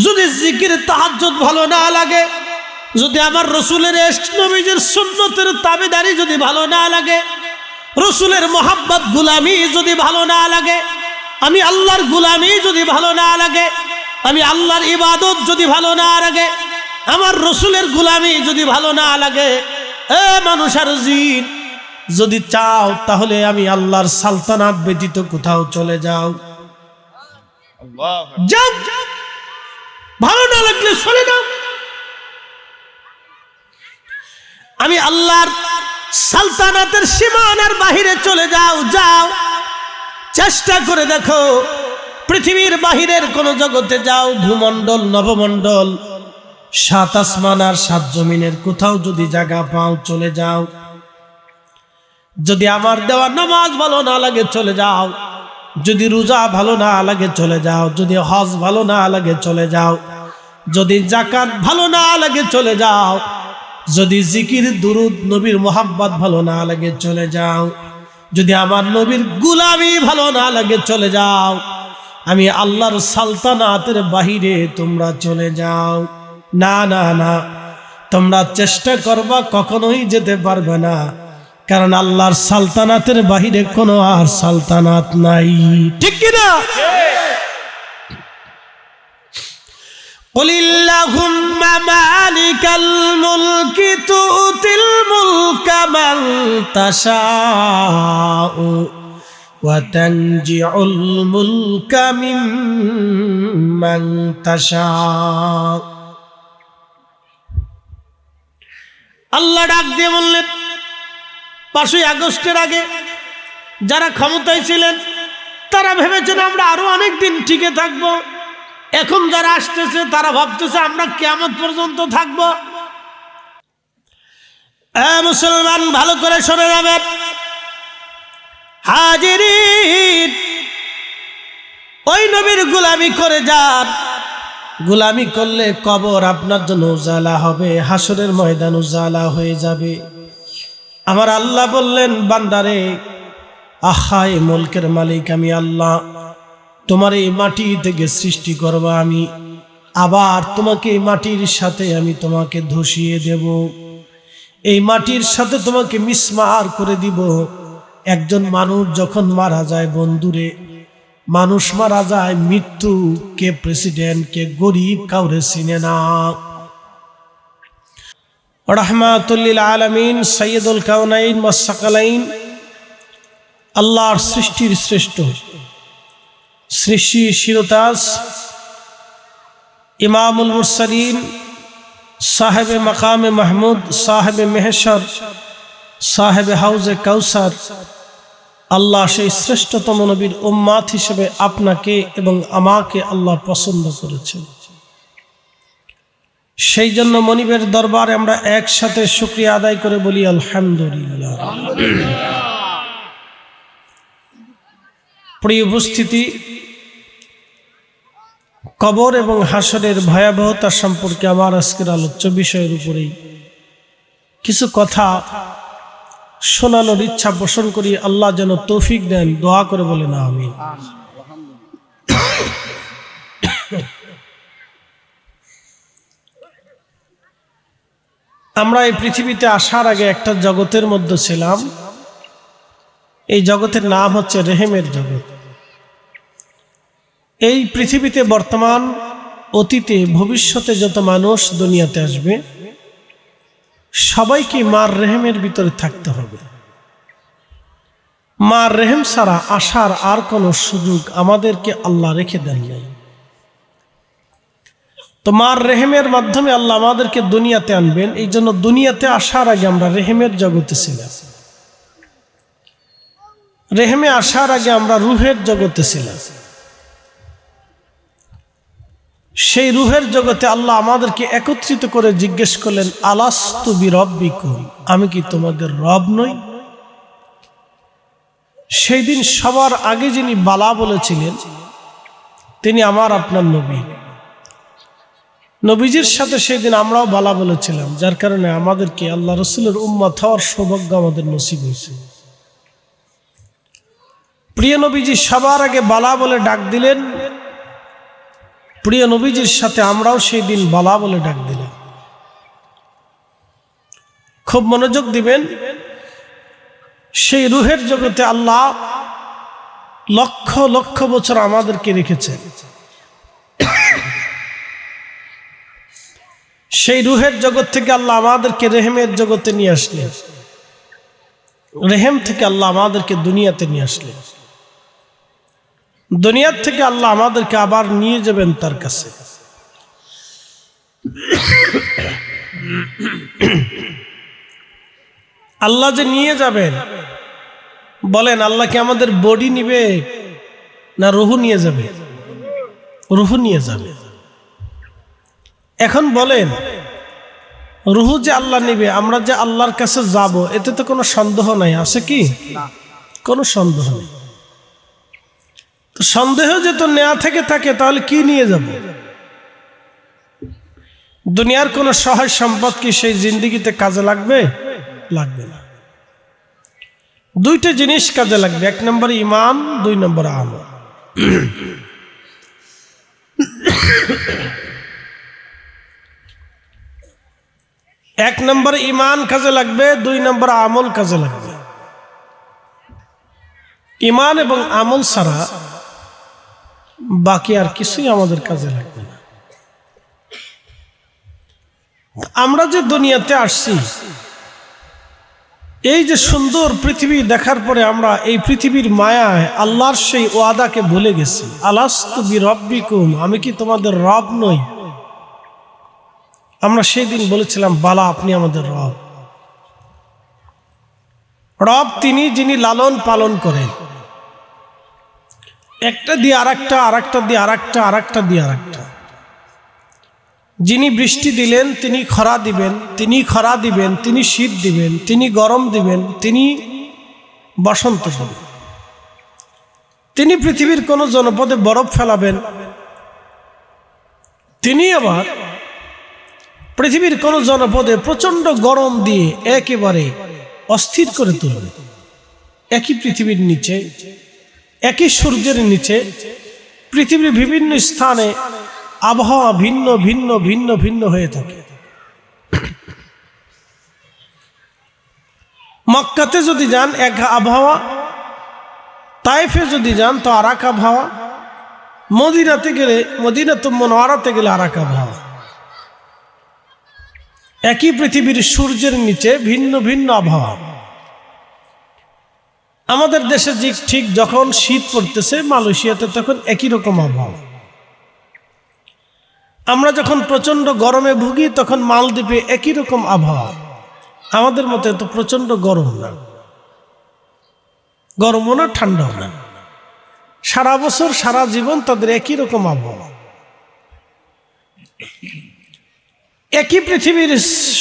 A: যদি জিকির তাহাজ্জুদ ভালো না লাগে, যদি আমার রসুলের নবীর সুন্নতের তাবেদারি যদি ভালো না লাগে, রসুলের মোহাব্বত গুলামি যদি ভালো না লাগে, আমি আল্লাহর গুলামি যদি ভালো না লাগে, আমি আল্লাহর ইবাদত যদি ভালো না লাগে, আমার রসুলের গুলামি যদি ভালো না লাগে, মানুষ আর জিন, যদি চাও তাহলে আমি আল্লাহর সালতানাত ব্যতীত কোথাও চলে যাও। যাও, ভালো না লাগলে চলে যাও। আমি আল্লাহর সালতানাতের সীমানার বাহিরে চলে যাও। যাও, চেষ্টা করে দেখো পৃথিবীর বাহিরের কোন জগতে যাও, ভূমণ্ডল, নবমণ্ডল, সাত আসমান আর সাত জমিনের কোথাও যদি জায়গা পাও চলে যাও। যদি আমার দেওয়া নামাজ ভালো না লাগে চলে যাও, যদি রোজা ভালো না লাগে চলে যাও, যদি হজ ভালো না লাগে চলে যাও, যদি যাকাত ভালো না লাগে চলে যাও, যদি জিকির দুরুদ নবীর মোহাব্বত ভালো না লাগে চলে যাও, যদি আমার নবীর গুলামি ভালো না লাগে চলে যাও। আমি আল্লাহর সালতানাতের বাহিরে তোমরা চলে যাও। না না না, তোমরা চেষ্টা করবা, কখনোই যেতে পারবে না, কারণ আল্লাহর সালতানাতের বাহিরে কোনো আর সালতানাত নাই। ঠিক কিনা? কুলিল্লাহুম্মা মালিকাল মুলকি তুতিল মুলকা মান তাশাউ ওয়া তানজিউল মুলকা মিম্মান তাশাউ। আল্লাহ ডাক দিয়ে বললেন, 5ই আগস্টের আগে যারা ক্ষমতায় ছিলেন তারা ভেবেছেন আমরা আরো অনেক দিন টিকে থাকবো। এখন যারা আসতেছে তারা ভাবতেছে আমরা কিয়ামত পর্যন্ত থাকবো। মুসলমান ভালো করে শুনে যাবেন। হাজিরিন, ওই নবীর গোলামি করে যান। গোলামি করলে কবর আপনার জন্য উজালা হবে, হাসরের ময়দান উজালা হয়ে যাবে। আমার আল্লাহ বললেন, বান্দারে, আহায় মুলকের মালিক আমি আল্লাহ, তোমার এই মাটি থেকে সৃষ্টি করবা আমি, আবার তোমাকে এই মাটির সাথে আমি তোমাকে ধসিয়ে দেব, এই মাটির সাথে তোমাকে মিসমার করে দিব। একজন মানুষ যখন মারা যায়, বন্ধুরে, মানুষ মারা যায়, মৃত্যু কে প্রেসিডেন্ট কে গরিব কাউরে চিনে না। রাহমাতুল লিল আলামিন, সাইয়্যিদুল কাউনাইন ওয়াস সাকালাইন, আল্লাহর সৃষ্টির শ্রেষ্ঠ, সৃষ্টি শিরতাজ, ইমামুল মুরসালিন, সাহেবে মাকামে মাহমুদ, সাহেবে মেহশর, সাহেবে হাউজে কাউসার, আল্লাহ সেই শ্রেষ্ঠতম নবীর উম্মাত হিসেবে আপনাকে এবং আমাকে আল্লাহ পছন্দ করেছেন। সেই জন্য মনিবের দরবারে আমরা একসাথে শুকরিয়া আদায় করে বলি আলহামদুলিল্লাহ। প্রিয় উপস্থিতি, কবর এবং হাসরের ভয়াবহতা সম্পর্কে আমার আজকের আলোচ্য বিষয়ের উপরেই কিছু কথা শোনানোর ইচ্ছা পোষণ করি। আল্লাহ যেন তৌফিক দেন, দোয়া করে বলেন আমিন। আমরা এই পৃথিবীতে আসার আগে একটা জগতের মধ্যে ছিলাম। এই জগতের নাম হচ্ছে রেহেমের জগৎ। এই পৃথিবীতে বর্তমান, অতীতে, ভবিষ্যতে যত মানুষ দুনিয়াতে আসবে সবাইকে মার রেহেমের ভিতরে থাকতে হবে। মার রেহেম ছাড়া আসার আর কোনো সুযোগ আমাদেরকে আল্লাহ রেখে দেন নাই। তো মার রেহেমের মাধ্যমে আল্লাহ আমাদেরকে দুনিয়াতে আনবেন। এই জন্য দুনিয়াতে আসার আগে আমরা রেহেমের জগতে ছিলাম। রেহেমে আসার আগে আমরা রুহের জগতে ছিলাম। সেই রুহের জগতে আল্লাহ আমাদেরকে একত্রিত করে জিজ্ঞেস করলেন, আলাস্তু বিরব্বিকুম, আমি কি তোমাদের রব নই? সেই দিন সবার আগে যিনি বালা বলেছিলেন তিনি আমার আপনার নবী। নবীজির সাথে সেই দিন আমরাও বালা বলেছিলাম, যার কারণে আমাদেরকে আল্লাহ রসুলের উম্মত হওয়ার সৌভাগ্য আমাদের নসিব হয়েছে। প্রিয় নবীজি সবার আগে বালা বলে ডাক দিলেন। প্রিয় নবীজির সাথে আমরাও সেই দিন বালা বলে ডাক দিলাম। খুব মনোযোগ দিবেন। সেই রুহের জগতে আল্লাহ লক্ষ লক্ষ বছর আমাদেরকে রেখেছেন। সেই রুহের জগৎ থেকে আল্লাহ আমাদেরকে রেহেমের জগতে নিয়ে আসলেন। রেহেম থেকে আল্লাহ আমাদেরকে দুনিয়াতে নিয়ে আসলেন। দুনিয়ার থেকে আল্লাহ আমাদেরকে আবার নিয়ে যাবেন তার কাছে। আল্লাহ যে নিয়ে যাবেন, বলেন আল্লাহ কি আমাদের বডি নিবে না রুহ নিয়ে যাবে? রুহু নিয়ে যাবে। এখন বলেন, রুহু যে আল্লাহ নেবে, আমরা যে আল্লাহর কাছে যাব, এতে তো কোনো সন্দেহ নাই, আছে কি? কোনো সন্দেহ নেই। তো সন্দেহ যে তো নেওয়া থেকে থাকে, তাহলে কি নিয়ে যাব? দুনিয়ার কোনো সহায় সম্পদ কি সেই জিন্দেগিতে কাজে লাগবে? লাগবে না। দুইটা জিনিস কাজে লাগবে, 1 নম্বর ঈমান, 2 নম্বর আমল। এক নম্বর ঈমান কাজে লাগবে, 2 নম্বর আমল কাজে লাগবে। ঈমান এবং আমল ছাড়া বাকি আর কিছুই আমাদের কাজে লাগবে না। আমরা যে দুনিয়াতে আসছি, এই যে সুন্দর পৃথিবী দেখার পরে আমরা এই পৃথিবীর মায়ায় আল্লাহর সেই ওয়াদাকে ভুলে গেছি। আলাস্তু বিরব্বিকুম, আমি কি তোমাদের রব নই? আমরা সেই দিন বলেছিলাম, বালা, আপনি আমাদের রব। রব তিনি, যিনি লালন পালন করেন, একটা দিয়ে আরেকটা, আরেকটা দিয়ে আরেকটা, আরেকটা দিয়ে আরেকটা। যিনি বৃষ্টি দিলেন তিনি খরা দিবেন, তিনি খরা দিবেন, তিনি শীত দিবেন, তিনি গরম দিবেন, তিনি বসন্ত দিবেন। তিনি পৃথিবীর কোন জনপদে বরফ ফেলাবেন, তিনি আবার পৃথিবীর কোন জনপদে প্রচন্ড গরম দিয়ে একেবারে অস্থির করে তুলবেন। একই পৃথিবীর নিচে, একই সূর্যের নিচে পৃথিবীর বিভিন্ন স্থানে আবহাওয়া ভিন্ন ভিন্ন ভিন্ন ভিন্ন হয়ে থাকে। মক্কাতে যদি যান এক আবহাওয়া, তায়েফে যদি যান তো আর এক আবহাওয়া, মদিনাতে গেলে, মদিনাতুল মুনাওয়ারাতে গেলে আর এক আবহাওয়া। একই পৃথিবীর সূর্যের নিচে ভিন্ন ভিন্ন আবহাওয়া। আমাদের দেশে ঠিক যখন শীত পড়তেছে মালয়েশিয়াতে তখন একই রকম আবহাওয়া। আমরা যখন প্রচন্ড গরমে ভুগি তখন মালদ্বীপে একই রকম আবহাওয়া। আমাদের মতে তো প্রচন্ড গরম না, গরমও না ঠান্ডাও না, সারা বছর সারা জীবন তাদের একই রকম আবহাওয়া। একই পৃথিবীর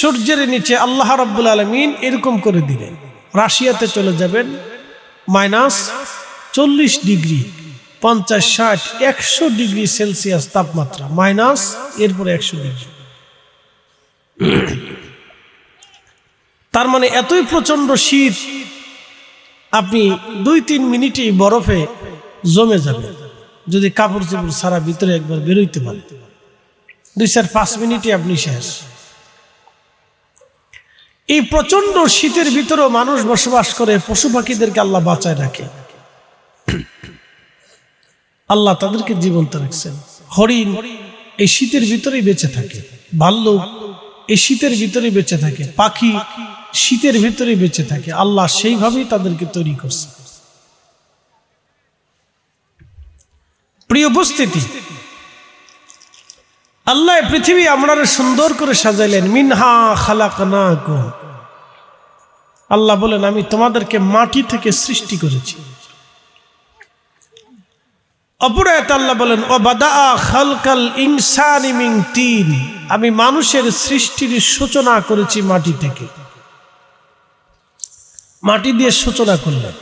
A: সূর্যের নিচে আল্লাহ রাব্বুল আলামিন এরকম করে দিলেন। রাশিয়াতে চলে যাবেন -40 ডিগ্রি, 50, 60, 100 ডিগ্রি সেলসিয়াস তাপমাত্রা, মাইনাস, এরপরে 100 ডিগ্রি। তার মানে এতই প্রচন্ড শীত, আপনি 2-3 মিনিটেই বরফে জমে যাবে যদি কাপড় চোপড় সারা ভিতরে একবার বেরোইতে পারে। 2-4-5 মিনিটে আপনি শেষ। এই প্রচন্ড শীতের ভিতরেও মানুষ বসবাস করে, পশু পাখিদেরকে আল্লাহ বাঁচায় রাখে। আল্লাহ তাদেরকে জীবন্ত রাখছেন। হরিণ এই শীতের ভিতরেই বেঁচে থাকে, ভাল্লুক এই শীতের ভিতরেই বেঁচে থাকে, পাখি শীতের ভিতরেই বেঁচে থাকে। আল্লাহ সেইভাবেই তাদেরকে তৈরি করছে। প্রিয় উপস্থিতি, আল্লাহ পৃথিবী আমরা সুন্দর করে সাজাইলেন। মিনহা খালাকনাকুম, আল্লাহ বলেন আমি তোমাদেরকে মাটি থেকে সৃষ্টি করেছি। অপর আয়াতে আল্লাহ বলেন ওয়াবাদা খালকাল ইনসানি মিন তিন, আমি মানুষের সৃষ্টির সূচনা করেছি মাটি থেকে। মাটি দিয়ে সূচনা করলেন।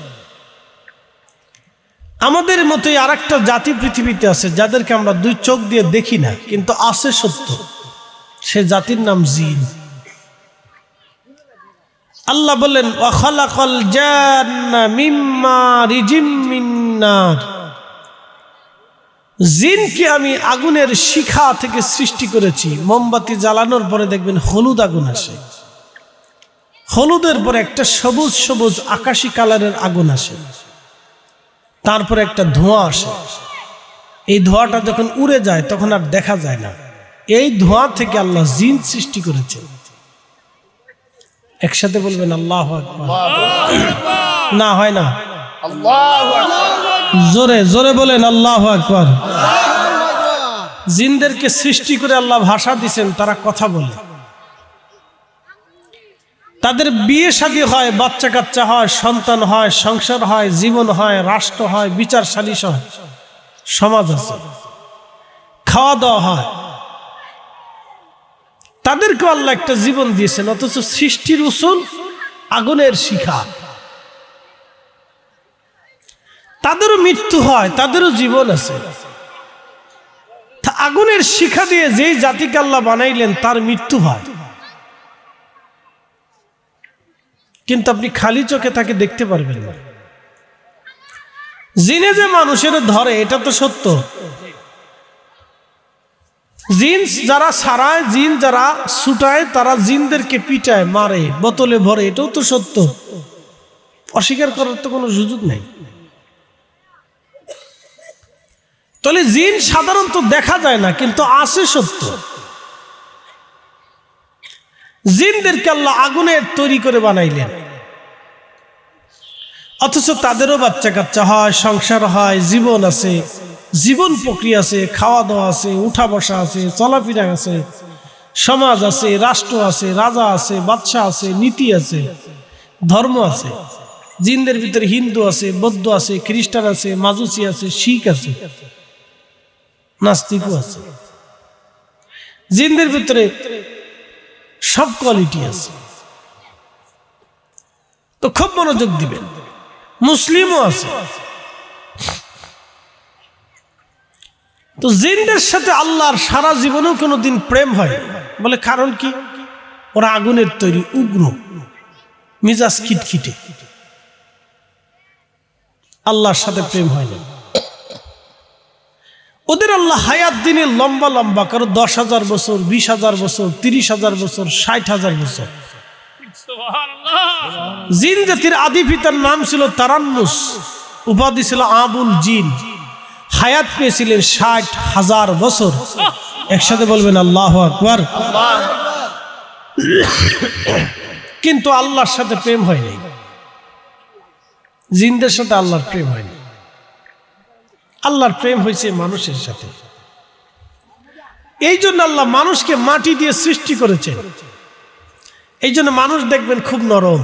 A: আমাদের মতোই আরেকটা জাতি পৃথিবীতে আছে যাদেরকে আমরা 2 চোখ দিয়ে দেখি না, কিন্তু আছে সত্য। সে জাতির নাম জিন। আল্লাহ বলেন ওয়া খালাকাল জান্না মিম্মা রিজিম মিন নার, জিনকে আমি আগুনের শিখা থেকে সৃষ্টি করেছি। মোমবাতি জ্বালানোর পরে দেখবেন হলুদ আগুন আসে, হলুদের পরে একটা সবুজ সবুজ আকাশী কালারের আগুন আসে, তারপরে একটা ধোঁয়া আসে। এই ধোঁয়াটা যখন উড়ে যায় তখন আর দেখা যায় না। এই ধোঁয়া থেকে আল্লাহ জিন সৃষ্টি করেছেন। একসাথে বলবেন আল্লাহু আকবার। না হয় না, জোরে জোরে বলেন আল্লাহু আকবার। জিনদেরকে সৃষ্টি করে আল্লাহ ভাষা দিয়েছেন, তারা কথা বলে, তাদের বিয়ে শাদী হয়, বাচ্চা কাচ্চা হয়, সন্তান হয়, সংসার হয়, জীবন হয়, রাষ্ট্র হয়, বিচার সালিশ হয়, সমাজ আছে। খাওয়া দাওয়া হয়, তাদেরকে আল্লাহ একটা জীবন দিয়েছেন, অথচ সৃষ্টির উসুল আগুনের শিখা। তাদেরও মৃত্যু হয়, তাদেরও জীবন আছে। আগুনের শিখা দিয়ে যেই জাতিকে আল্লাহ বানাইলেন তার মৃত্যু হয়, কিন্তু আপনি খালি চোখে তাকে দেখতে পারবেন না। জিনে যে মানুষের ধরে এটা তো সত্য, জিন যারা সারায়, জিন যারা ছুটায়, তারা জিনদেরকে পিটায়, মারে, বোতলে ভরে, এটাও তো সত্য, অস্বীকার করার তো কোনো সুযোগ নেই। তাহলে জিন সাধারণত দেখা যায় না, কিন্তু আছে সত্য। জিনদেরকে আল্লাহ আগুনের তৈরি করে বানাইলেন, অথচ তাদেরও বাচ্চা কাচ্চা হয়, সংসার হয়, জীবন আছে, জীবন প্রক্রিয়া আছে, খাওয়া দাওয়া আছে, উঠা বসা আছে, চলাফেরা আছে, সমাজ আছে, রাষ্ট্র আছে, রাজা আছে, বাদশাহ আছে, নীতি আছে, ধর্ম আছে। জিনদের ভিতরে হিন্দু আছে, বৌদ্ধ আছে, খ্রিস্টান আছে, মাজুসি আছে, শিখ আছে, নাস্তিকও আছে। জিনদের ভিতরে সব কোয়ালিটি আছে। তো খুব মনোযোগ দিবেন, মুসলিমও আছে। তো জিনদের সাথে আল্লাহর সারা জীবনেও কোনোদিন প্রেম হয়, বলে কারণ কি? ওরা আগুনের তৈরি, উগ্র, মিজাজ খিটখিটে, আল্লাহর সাথে প্রেম হয় না। ওদের আল্লাহ হায়াত দিনে লম্বা লম্বা, কারো 10,000 বছর, 20,000 বছর, 30,000 বছর, 60,000 বছর। জিন জাতির আদি পিতার নাম ছিল তারান্নুস, উপাধি ছিল আবুল জিন। হায়াত পেয়েছিলেন 60,000 বছর। একসাথে বলবেন আল্লাহু আকবার। কিন্তু আল্লাহর সাথে প্রেম হয়নি, জিনদের সাথে আল্লাহর প্রেম হয়নি। আল্লাহর প্রেম হয়েছে মানুষের সাথে। এই জন্য আল্লাহ মানুষকে মাটি দিয়ে সৃষ্টি করেছেন। এই জন্য মানুষ দেখবেন খুব নরম।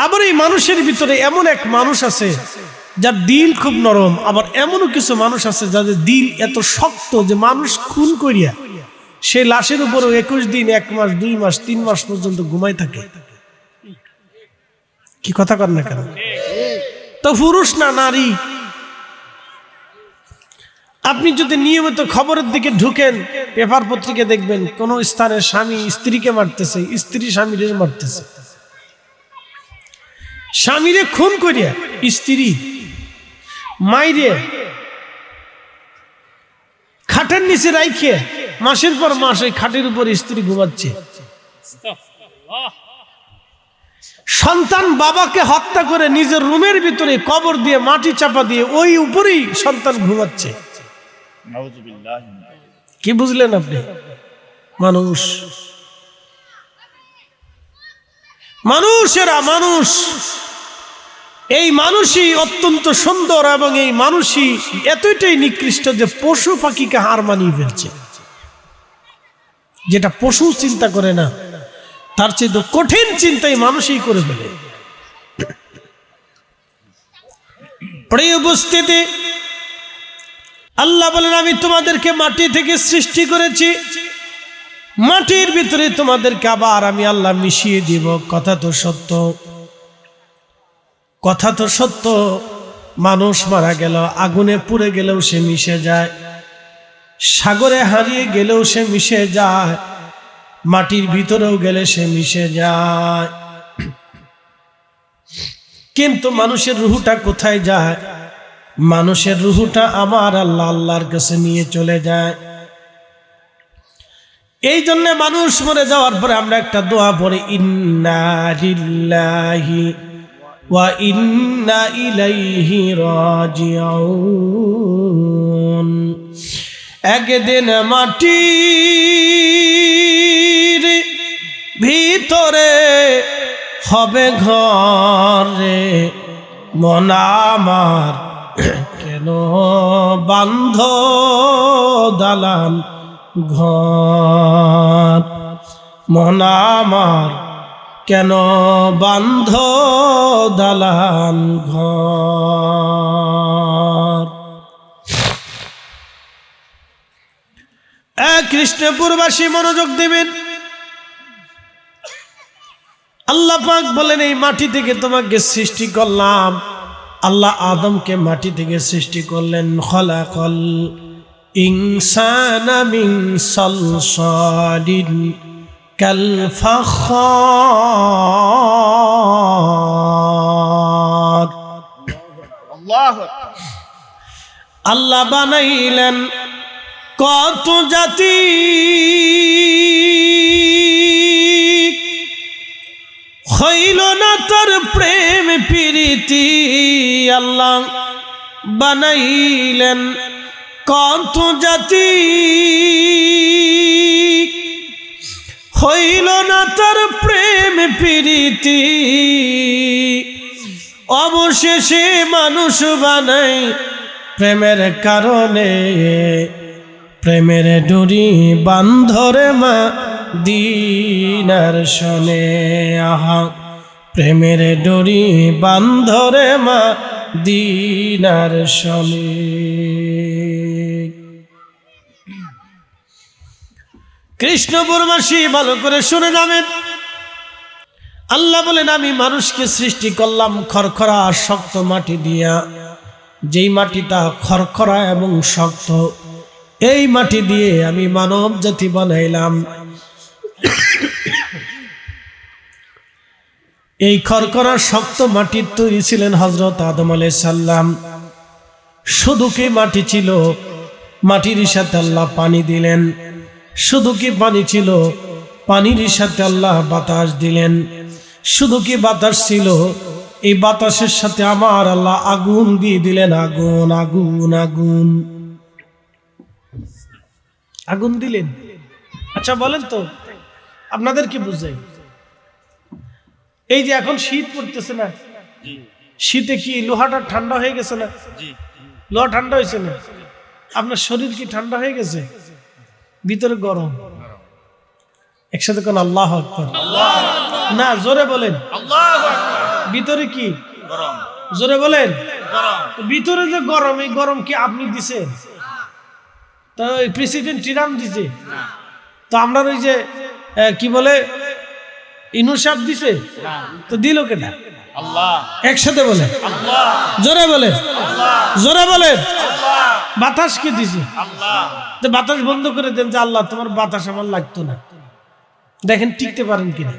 A: আবার এই মানুষের ভিতরে এমন এক মানুষ আছে যার দিল খুব নরম, আবার এমনও কিছু মানুষ আছে যাদের দিল এত শক্ত যে মানুষ খুন করিয়া সে লাশের উপরে 21 দিন, 1 মাস, 2 মাস, 3 মাস পর্যন্ত ঘুমাই থাকে। কি কথা কর না কেন? তো পুরুষ না নারী, আপনি যদি নিয়মিত খবরের দিকে ঢুকেন, পেপার পত্রিকা দেখবেন কোন স্থানে স্বামী স্ত্রীকে মারতেছে, স্ত্রী স্বামীরে মারতেছে। স্বামীরে খুন করিয়া স্ত্রী মাইরে খাটের নিচে রাইখে মাসের পর মাস ওই খাটের উপর স্ত্রী ঘুমাচ্ছে। সন্তান বাবাকে হত্যা করে নিজের রুমের ভিতরে কবর দিয়ে মাটি চাপা দিয়ে ওই উপরেই সন্তান ঘুমাচ্ছে। কি বুঝলেন আপনি? মানুষ, মানুষেরা মানুষ। এই মানুষই অত্যন্ত সুন্দর এবং এই মানুষই এতটাই নিকৃষ্ট যে পশু পাখিকে হার মানিয়ে ফেলছে। যেটা পশু চিন্তা করে না, তার চেয়ে কঠিন চিন্তাই মানুষই করে ফেলে। প্রিয় উপস্থিতি, আল্লাহ বলেন আমি তোমাদেরকে মাটি থেকে সৃষ্টি করেছি, মাটির ভিতরে তোমাদেরকে আবার আমি আল্লাহ মিশিয়ে দিব। কথা তো সত্য, কথা তো সত্য। মানুষ মারা গেল, আগুনে পুড়ে গেলেও সে মিশে যায়, সাগরে হারিয়ে গেলেও সে মিশে যায়, মাটির ভিতরেও গেলে সে মিশে যায়। কিন্তু মানুষের রুহটা কোথায় যায়? মানুষের রুহটা আমার আল্লাহ আল্লাহর কাছে নিয়ে চলে যায়। এই জন্য মানুষ মরে যাওয়ার পরে আমরা একটা দোয়া পড়ি, ইন্না লিল্লাহি ওয়া ইন্না ইলাইহি রাজিউন। একদিন মাটির ভিতরে হবে ঘরে, মন আমার কেন বান্ধ দালান ঘর, মন আমার কেন বান্ধ দালান ঘর। কৃষ্ণপুরবাসী মনোযোগ দেবেন। আল্লাহ পাক বলেন এই মাটি থেকে তোমাকে সৃষ্টি করলাম। আল্লাহ আদমকে মাটি থেকে সৃষ্টি করলেন। খলাকাল ইনসানা মিন সালসালিন কাল ফাখার।
B: আল্লাহু আকবার।
A: আল্লাহ বানাইলেন কত জাতি, হইল না তার প্রেম প্রীতি। আল্লাহ বানাইলেন কত জাতি, হইল না তার প্রেম প্রীতি। অবশেষে মানুষ বানাই প্রেমের কারণে, প্রেমের ডুরি বান্ধরে মা দিনার শনে। আহা প্রেমের ডুরি বান্ধরে মা দিনার শনে। কৃষ্ণপুরবাসী ভালো করে শুনে যাবেন। আল্লাহ বলেন আমি মানুষকে সৃষ্টি করলাম খরখরা শক্ত মাটি দিয়া। যেই মাটিটা খরখরা এবং শক্ত, এই মাটি দিয়ে আমি মানব জাতি বানাইলাম। এই খরখরা শক্ত মাটির তৈরি ছিলেন হযরত আদম আলাইহিস সালাম। শুধু কি মাটি ছিল, মাটির সাথে আল্লাহ পানি দিলেন। শুধু কি পানি ছিল, পানির সাথে আল্লাহ বাতাস দিলেন। শুধু কি বাতাস ছিল, এই বাতাসের সাথে আমার আল্লাহ আগুন দিয়ে দিলেন। আগুন আগুন আগুন আগুন দিলেন। আচ্ছা বলেন তো আপনাদের কি বুঝাই? এই যে এখন শীত পড়তেছে না, শীতে কি লোহাটা ঠান্ডা হয়ে গেছে না? লোহা ঠান্ডা হয়েছে না? আপনার শরীর কি ঠান্ডা হয়ে গেছে? ভিতরে গরম। একসাথে কোন আল্লাহু আকবার। না জোরে বলেন
B: আল্লাহু আকবার।
A: ভিতরে কি
B: গরম?
A: জোরে বলেন
B: গরম।
A: ভিতরে যে গরম, এই গরম কি আপনি দিছেন? তো প্রেসিডেন্ট ট্রাম্প দিছে? তো আমরা ওই যে কি বলে ইনুসাব দিছে? তো দিল কেটা?
B: আল্লাহ।
A: একসাথে বলেন
B: আল্লাহ।
A: জোরে বলেন
B: আল্লাহ।
A: জোরে বলেন।
B: আল্লাহ।
A: বাতাস কি দিছে?
B: আল্লাহ।
A: তো বাতাস বন্ধ করে দেন যে আল্লাহ তোমার বাতাস আমার লাগতো না। দেখেন টিকতে পারেন কিনা।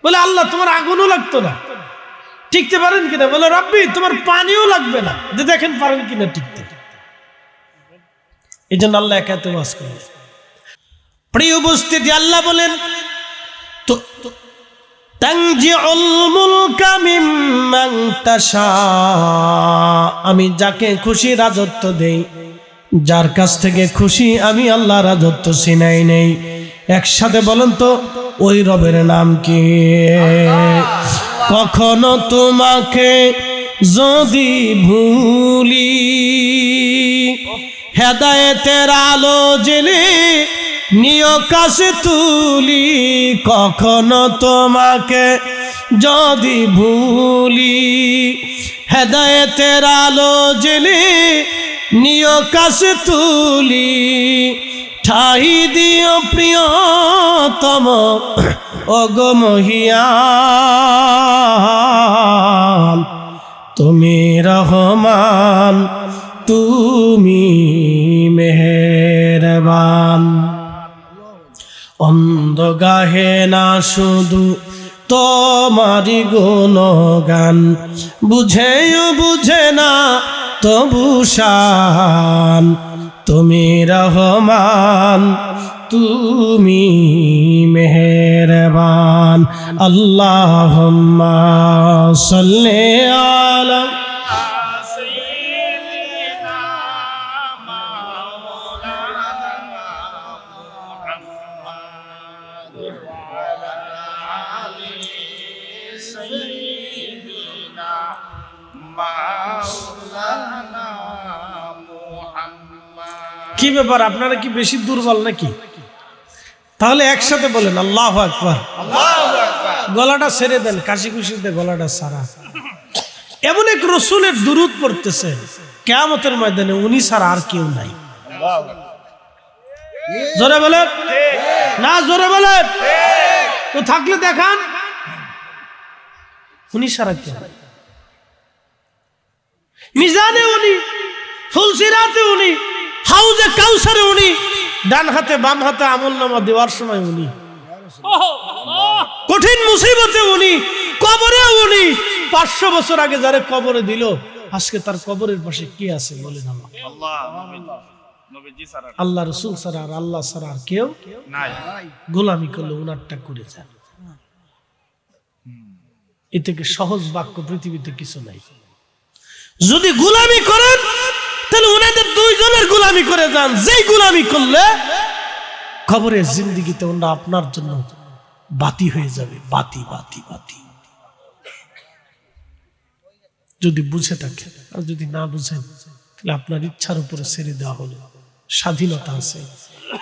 A: বলে আল্লাহ তোমার আগুনও লাগতো না, টিকতে পারেন কিনা? বলে রব্বি তোমার পানিও লাগবে না, যে দেখেন পারেন কিনা টিকতে। এই জন্য আল্লাহ একাতে বাস করে। প্রিয় উপস্থিতি, আল্লাহ বলেন তো তানজিউল মুলকা মিম্মান তাশা, আমি যাকে খুশি রাজত্ব দেই, যার কাছ থেকে খুশি আমি আল্লাহ রাজত্ব ছিনাই নেই। একসাথে বলেন তো ওই রবের নাম কি? কখনো তোমাকে যদি ভুলি, হেদায়েতের আলো জেলে নিয় কাছে তুলি। কখনো তোমাকে যদি ভুলি, হেদায়েতের আলো জেলে নিয় কাছে তুলি। ঠাই দিও প্রিয়তম ওগো মহিয়ান, তুমি রহমান তুমি মেহেরবান। অন্ধ গাহে না শুধু তোমারি গুণগান, বুঝেও বুঝে না তবু শান, তুমি রহমান তুমি মেহেরবান। আল্লাহুম্মা সাল্লি আলা
B: সাইয়্যিদিনা মাওলানা মুহাম্মাদ ওয়া আলা আলি সাইয়্যিদিনা মাওলানা মুহাম্মাদ।
A: কি ব্যাপার, আপনারা কি বেশি দুর্বল নাকি? তাহলে একসাথে বলেন আল্লাহু আকবার।
B: আল্লাহু আকবার।
A: গলাটা ছেড়ে দেন, কাশি খুশিতে গলাটা সারা। এমন এক রসুলের দুরূদ পড়তেছে, কিয়ামতের ময়দানে উনি ছাড়া আর কেউ নাই।
B: আল্লাহু আকবার।
A: জোরে বলেন না, জোরে বলেন। তো থাকলে দেখান উনি সারা কে, মিজানে উনি, ফুলসিরাতে উনি, হাউজে কাউসারে উনি, ডান হাতে বাম হাতে আমলনামা দেওয়ার সময় উনি, কঠিন মুসিবতে উনি, কবরে উনি। 500 বছর আগে যারা কবরে দিল, আজকে তার কবরের পাশে কে আছে বলেন? আল্লাহ রসুল ছাড়া আর আল্লাহ ছাড়া আর কেউ নাই। গোলামি করলে উনারটা করে যান। এ থেকে সহজ বাক্য পৃথিবীতে কিছু নাই। যদি গোলামি করেন তাহলে উনাদের দুইজনের গোলামি করে যান। যেই গোলামি করলে কবরের জিন্দেগিতে ওনারা আপনার জন্য বাতি হয়ে যাবে, বাতি বাতি বাতি। যদি বুঝে থাকেন, আর যদি না বুঝেন তাহলে আপনার ইচ্ছার উপরে ছেড়ে দেওয়া হলো। স্বাধীনতা আছে,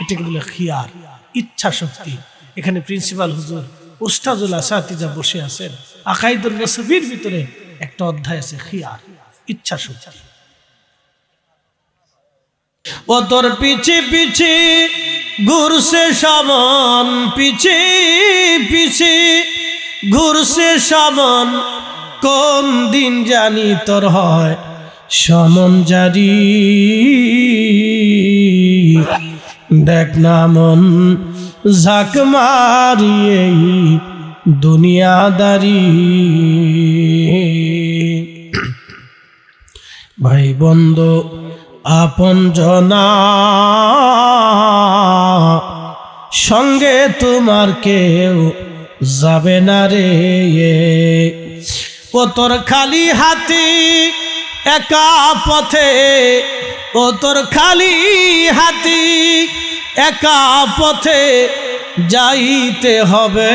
A: এটাকে বলে খিয়ার, ইচ্ছা শক্তি। এখানে প্রিন্সিপাল হুজুর উস্তাজুল আসাতিজা বসে আছেন। আকাইদুল নসবির ভিতরে একটা অধ্যায় আছে খিয়ার, ইচ্ছা শক্তি। ও তোর পিছে পিছে ঘুরছে সামন, পিছে পিছে ঘুরছে সামন, কোন দিন জানি তোর হয় সমন জারি। দেখ না মন ঝাঁক মারিয়ে দুনিয়াদারি। ভাই বন্ধু আপন জনা সঙ্গে তোমার কেউ যাবে না রে। ও তোর খালি হাতি একা পথে, ও তোর খালি হাতি একা পথে যাইতে হবে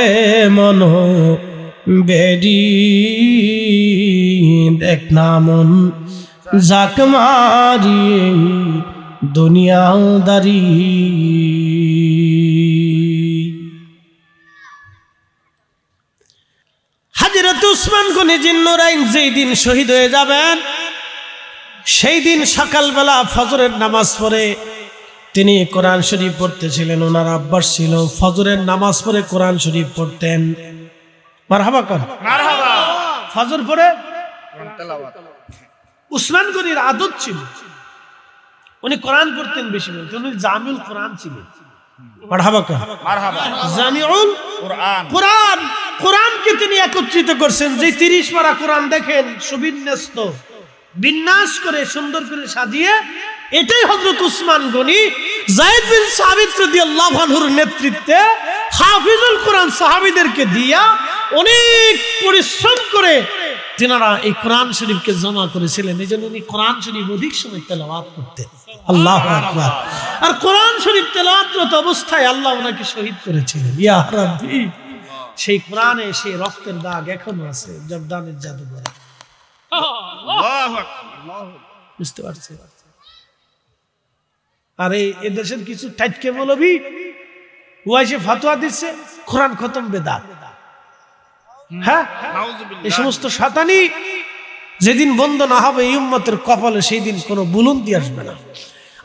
A: মন বেরি। দেখ না মন ঝাঁক মারিয়ে দুনিয়াদারি। হযরত উসমান গনি জিন্নুরাইন যেই দিন শহীদ হয়ে যাবেন, সেই দিন সকালবেলা ফজরের নামাজ পড়ে তিনি কোরআন শরীফ পড়তেছিলেন। ওনার অভ্যাস ছিল ফজরের নামাজ পড়ে কোরআন শরীফ পড়তেন। মারহাবা কর, মারহাবা। ফজর পড়ে উসমান গনির আদত ছিল, উনি কোরআন পড়তেন বেশি, বলতেন উনি জামিউল কোরআন ছিলেন। মারহাবা কর, মারহাবা। জামিউল কোরআন, কোরআন, কোরআনকে তিনি একত্রিত করছেন। যে 30 পারা কোরআন দেখেন সুবিন্যস্ত, বিন্যাস করে সুন্দর করে সাজিয়ে, এটাই হযরত উসমান গনি যায়েদ বিন সাবিত রাদিয়াল্লাহু আনহুর নেতৃত্বে হাফিজুল কোরআন সাহাবীদেরকে দিয়া অনেক পরিশ্রম করে তিনারা এই কোরআন শরীফকে জমা করেছিলেন। এই জন্য উনি কোরআন শরীফ অধিক সময় তেলাওয়াত করতেন। আল্লাহু আকবার। আর কোরআন শরীফ তেলাওয়াতরত অবস্থায় আল্লাহ ওনাকে শহীদ করেছিলেন। ইয়া রাব্বি, সেই কোরআনে সেই রক্তের দাগ এখনো আছে, জর্দানের জাদুঘরে। আল্লাহু আকবার, বুঝতে পারছেন? আর এই দেশের কিছু টাইটকে মৌলবি ওয়াইসে ফতোয়া দিচ্ছে কোরআন খতম বেদাত। হ্যাঁ, এই সমস্ত শয়তানি যেদিন বন্ধ না হবে এই উম্মতের কপালে, সেই দিন কোনো বুলন্দি আসবে না।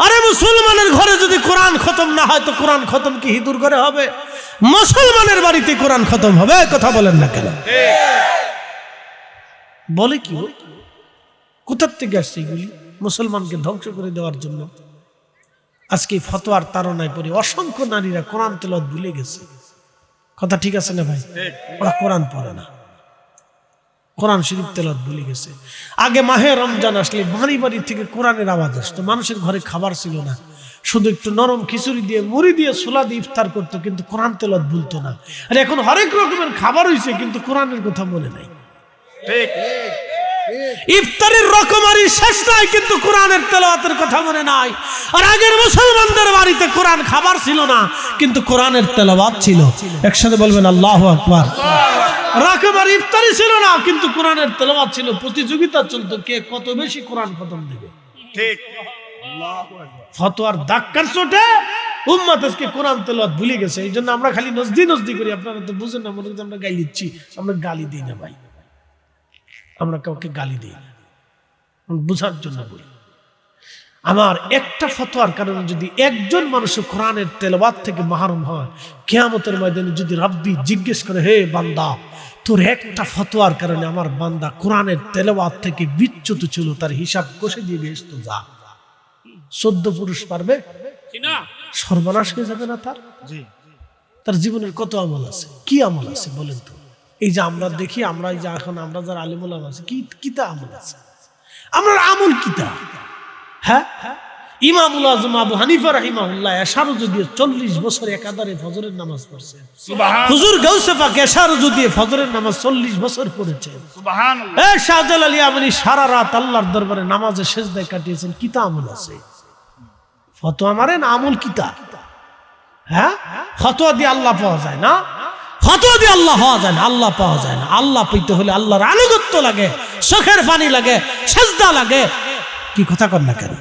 A: আরে মুসলমানের ঘরে যদি কোরআন খতম না হয় তো কোরআন খতম কি হিঁদুর ঘরে হবে? মুসলমানের বাড়িতে কোরআন খতম হবে। কথা বলেন না কেন? বলে কি কোথার থেকে আসছে এগুলি? মুসলমানকে ধ্বংস করে দেওয়ার জন্য। আজকে ফতোয়ার তাড়নায় পড়ে অসংখ্য নারীরা কোরআন তেলাওয়াত ভুলে গেছে। কথা ঠিক আছে না ভাই? ওরা কোরআন পড়ে না, কোরআন শরীফ তেলাওয়াত ভুলে গেছে। আগে মাহে রমজান আসলে বাড়ি বাড়ি থেকে কোরআনের আওয়াজ আসতো। মানুষের ঘরে খাবার ছিল না, শুধু একটু নরম খিচুড়ি দিয়ে মুড়ি দিয়ে ছোলা দিয়ে ইফতার করতো, কিন্তু কোরআন তেলাওয়াত ভুলতো না। আর এখন হরেক রকমের খাবার হয়েছে, কিন্তু কোরআনের কথা মনে নাই। ঠিক, ইফতারের রকমারি শেষ নাই, কিন্তু কোরআনের তেলাওয়াতের কথা মনে নাই। আর আগের মুসলমানদের বাড়িতে কোরআন খাবার ছিল না, কিন্তু কোরআনের তেলাওয়াত ছিল। একসাথে বলবেন আল্লাহু আকবার। রকমারি ইফতারি ছিল না, কিন্তু কোরআনের তেলাওয়াত ছিল। প্রতিযোগিতা চলতো কে কত বেশি কোরআন খতম দিবে। ঠিক, আল্লাহু আকবার। ফতোয়ার ধাক্কার চোটে উম্মত আজকে কোরআন তেলাওয়াত ভুলে গেছে। এই জন্য আমরা খালি নজদি করি। আপনারা তো বুঝেন না, মনে হচ্ছে আমরা গালি দিচ্ছি। আমরা গালি দিই না ভাই, আমরা কাউকে গালি দিই না, বুঝার জন্য বলি। আমার একটা ফতোয়ার কারণে যদি একজন মানুষ কোরআনের তেলাওয়াত থেকে মাহরুম হয়, কিয়ামতের ময়দানে যদি রাব্বি জিজ্ঞেস করে, হে বান্দা, তোর একটা ফতোয়ার কারণে আমার বান্দা কোরআনের তেলাওয়াত থেকে বিচ্যুত ছিল, তার হিসাব কষে দিয়ে বেহেশত যা। 14 পুরুষ পারবে? সর্বনাশ হয়ে যাবে না তার? তার জীবনের কত আমল আছে, কি আমল আছে বলেন তো? এই যে আমরা দেখি, আমরা এই যে এখন আমরা যারা আলিমুল আলম আছে, কিতা আমল আছে, আমরা আমল কিতা? হ্যাঁ, ইমামুল আজম আবু হানিফা রাহিমাহুল্লাহ এশার দিয়ে 40 বছর একাধারে ফজরের নামাজ পড়ছেন। হুজুর গাউসে পাক এশার দিয়ে ফজরের নামাজ 40 বছর পড়েছেন।
B: সুবহানাল্লাহ।
A: এই শাহজালাল ইয়ামানি সারা রাত আল্লাহর দরবারে নামাজে সেজদায় কাটিয়েছেন। কিতা আমল আছে? ফতোয়া মারেন, আমল কিতা? হ্যাঁ, ফতোয়া দিয়ে আল্লাহ পাওয়া যায় না, ফতোয়া দিয়ে আল্লাহ পাওয়া যায় না, আল্লাহ পাওয়া যায় না। আল্লাহ পেতে হলে আল্লাহর আনুগত্য লাগে, চোখের পানি লাগে, সেজদা লাগে। কি কথা কর না কেন?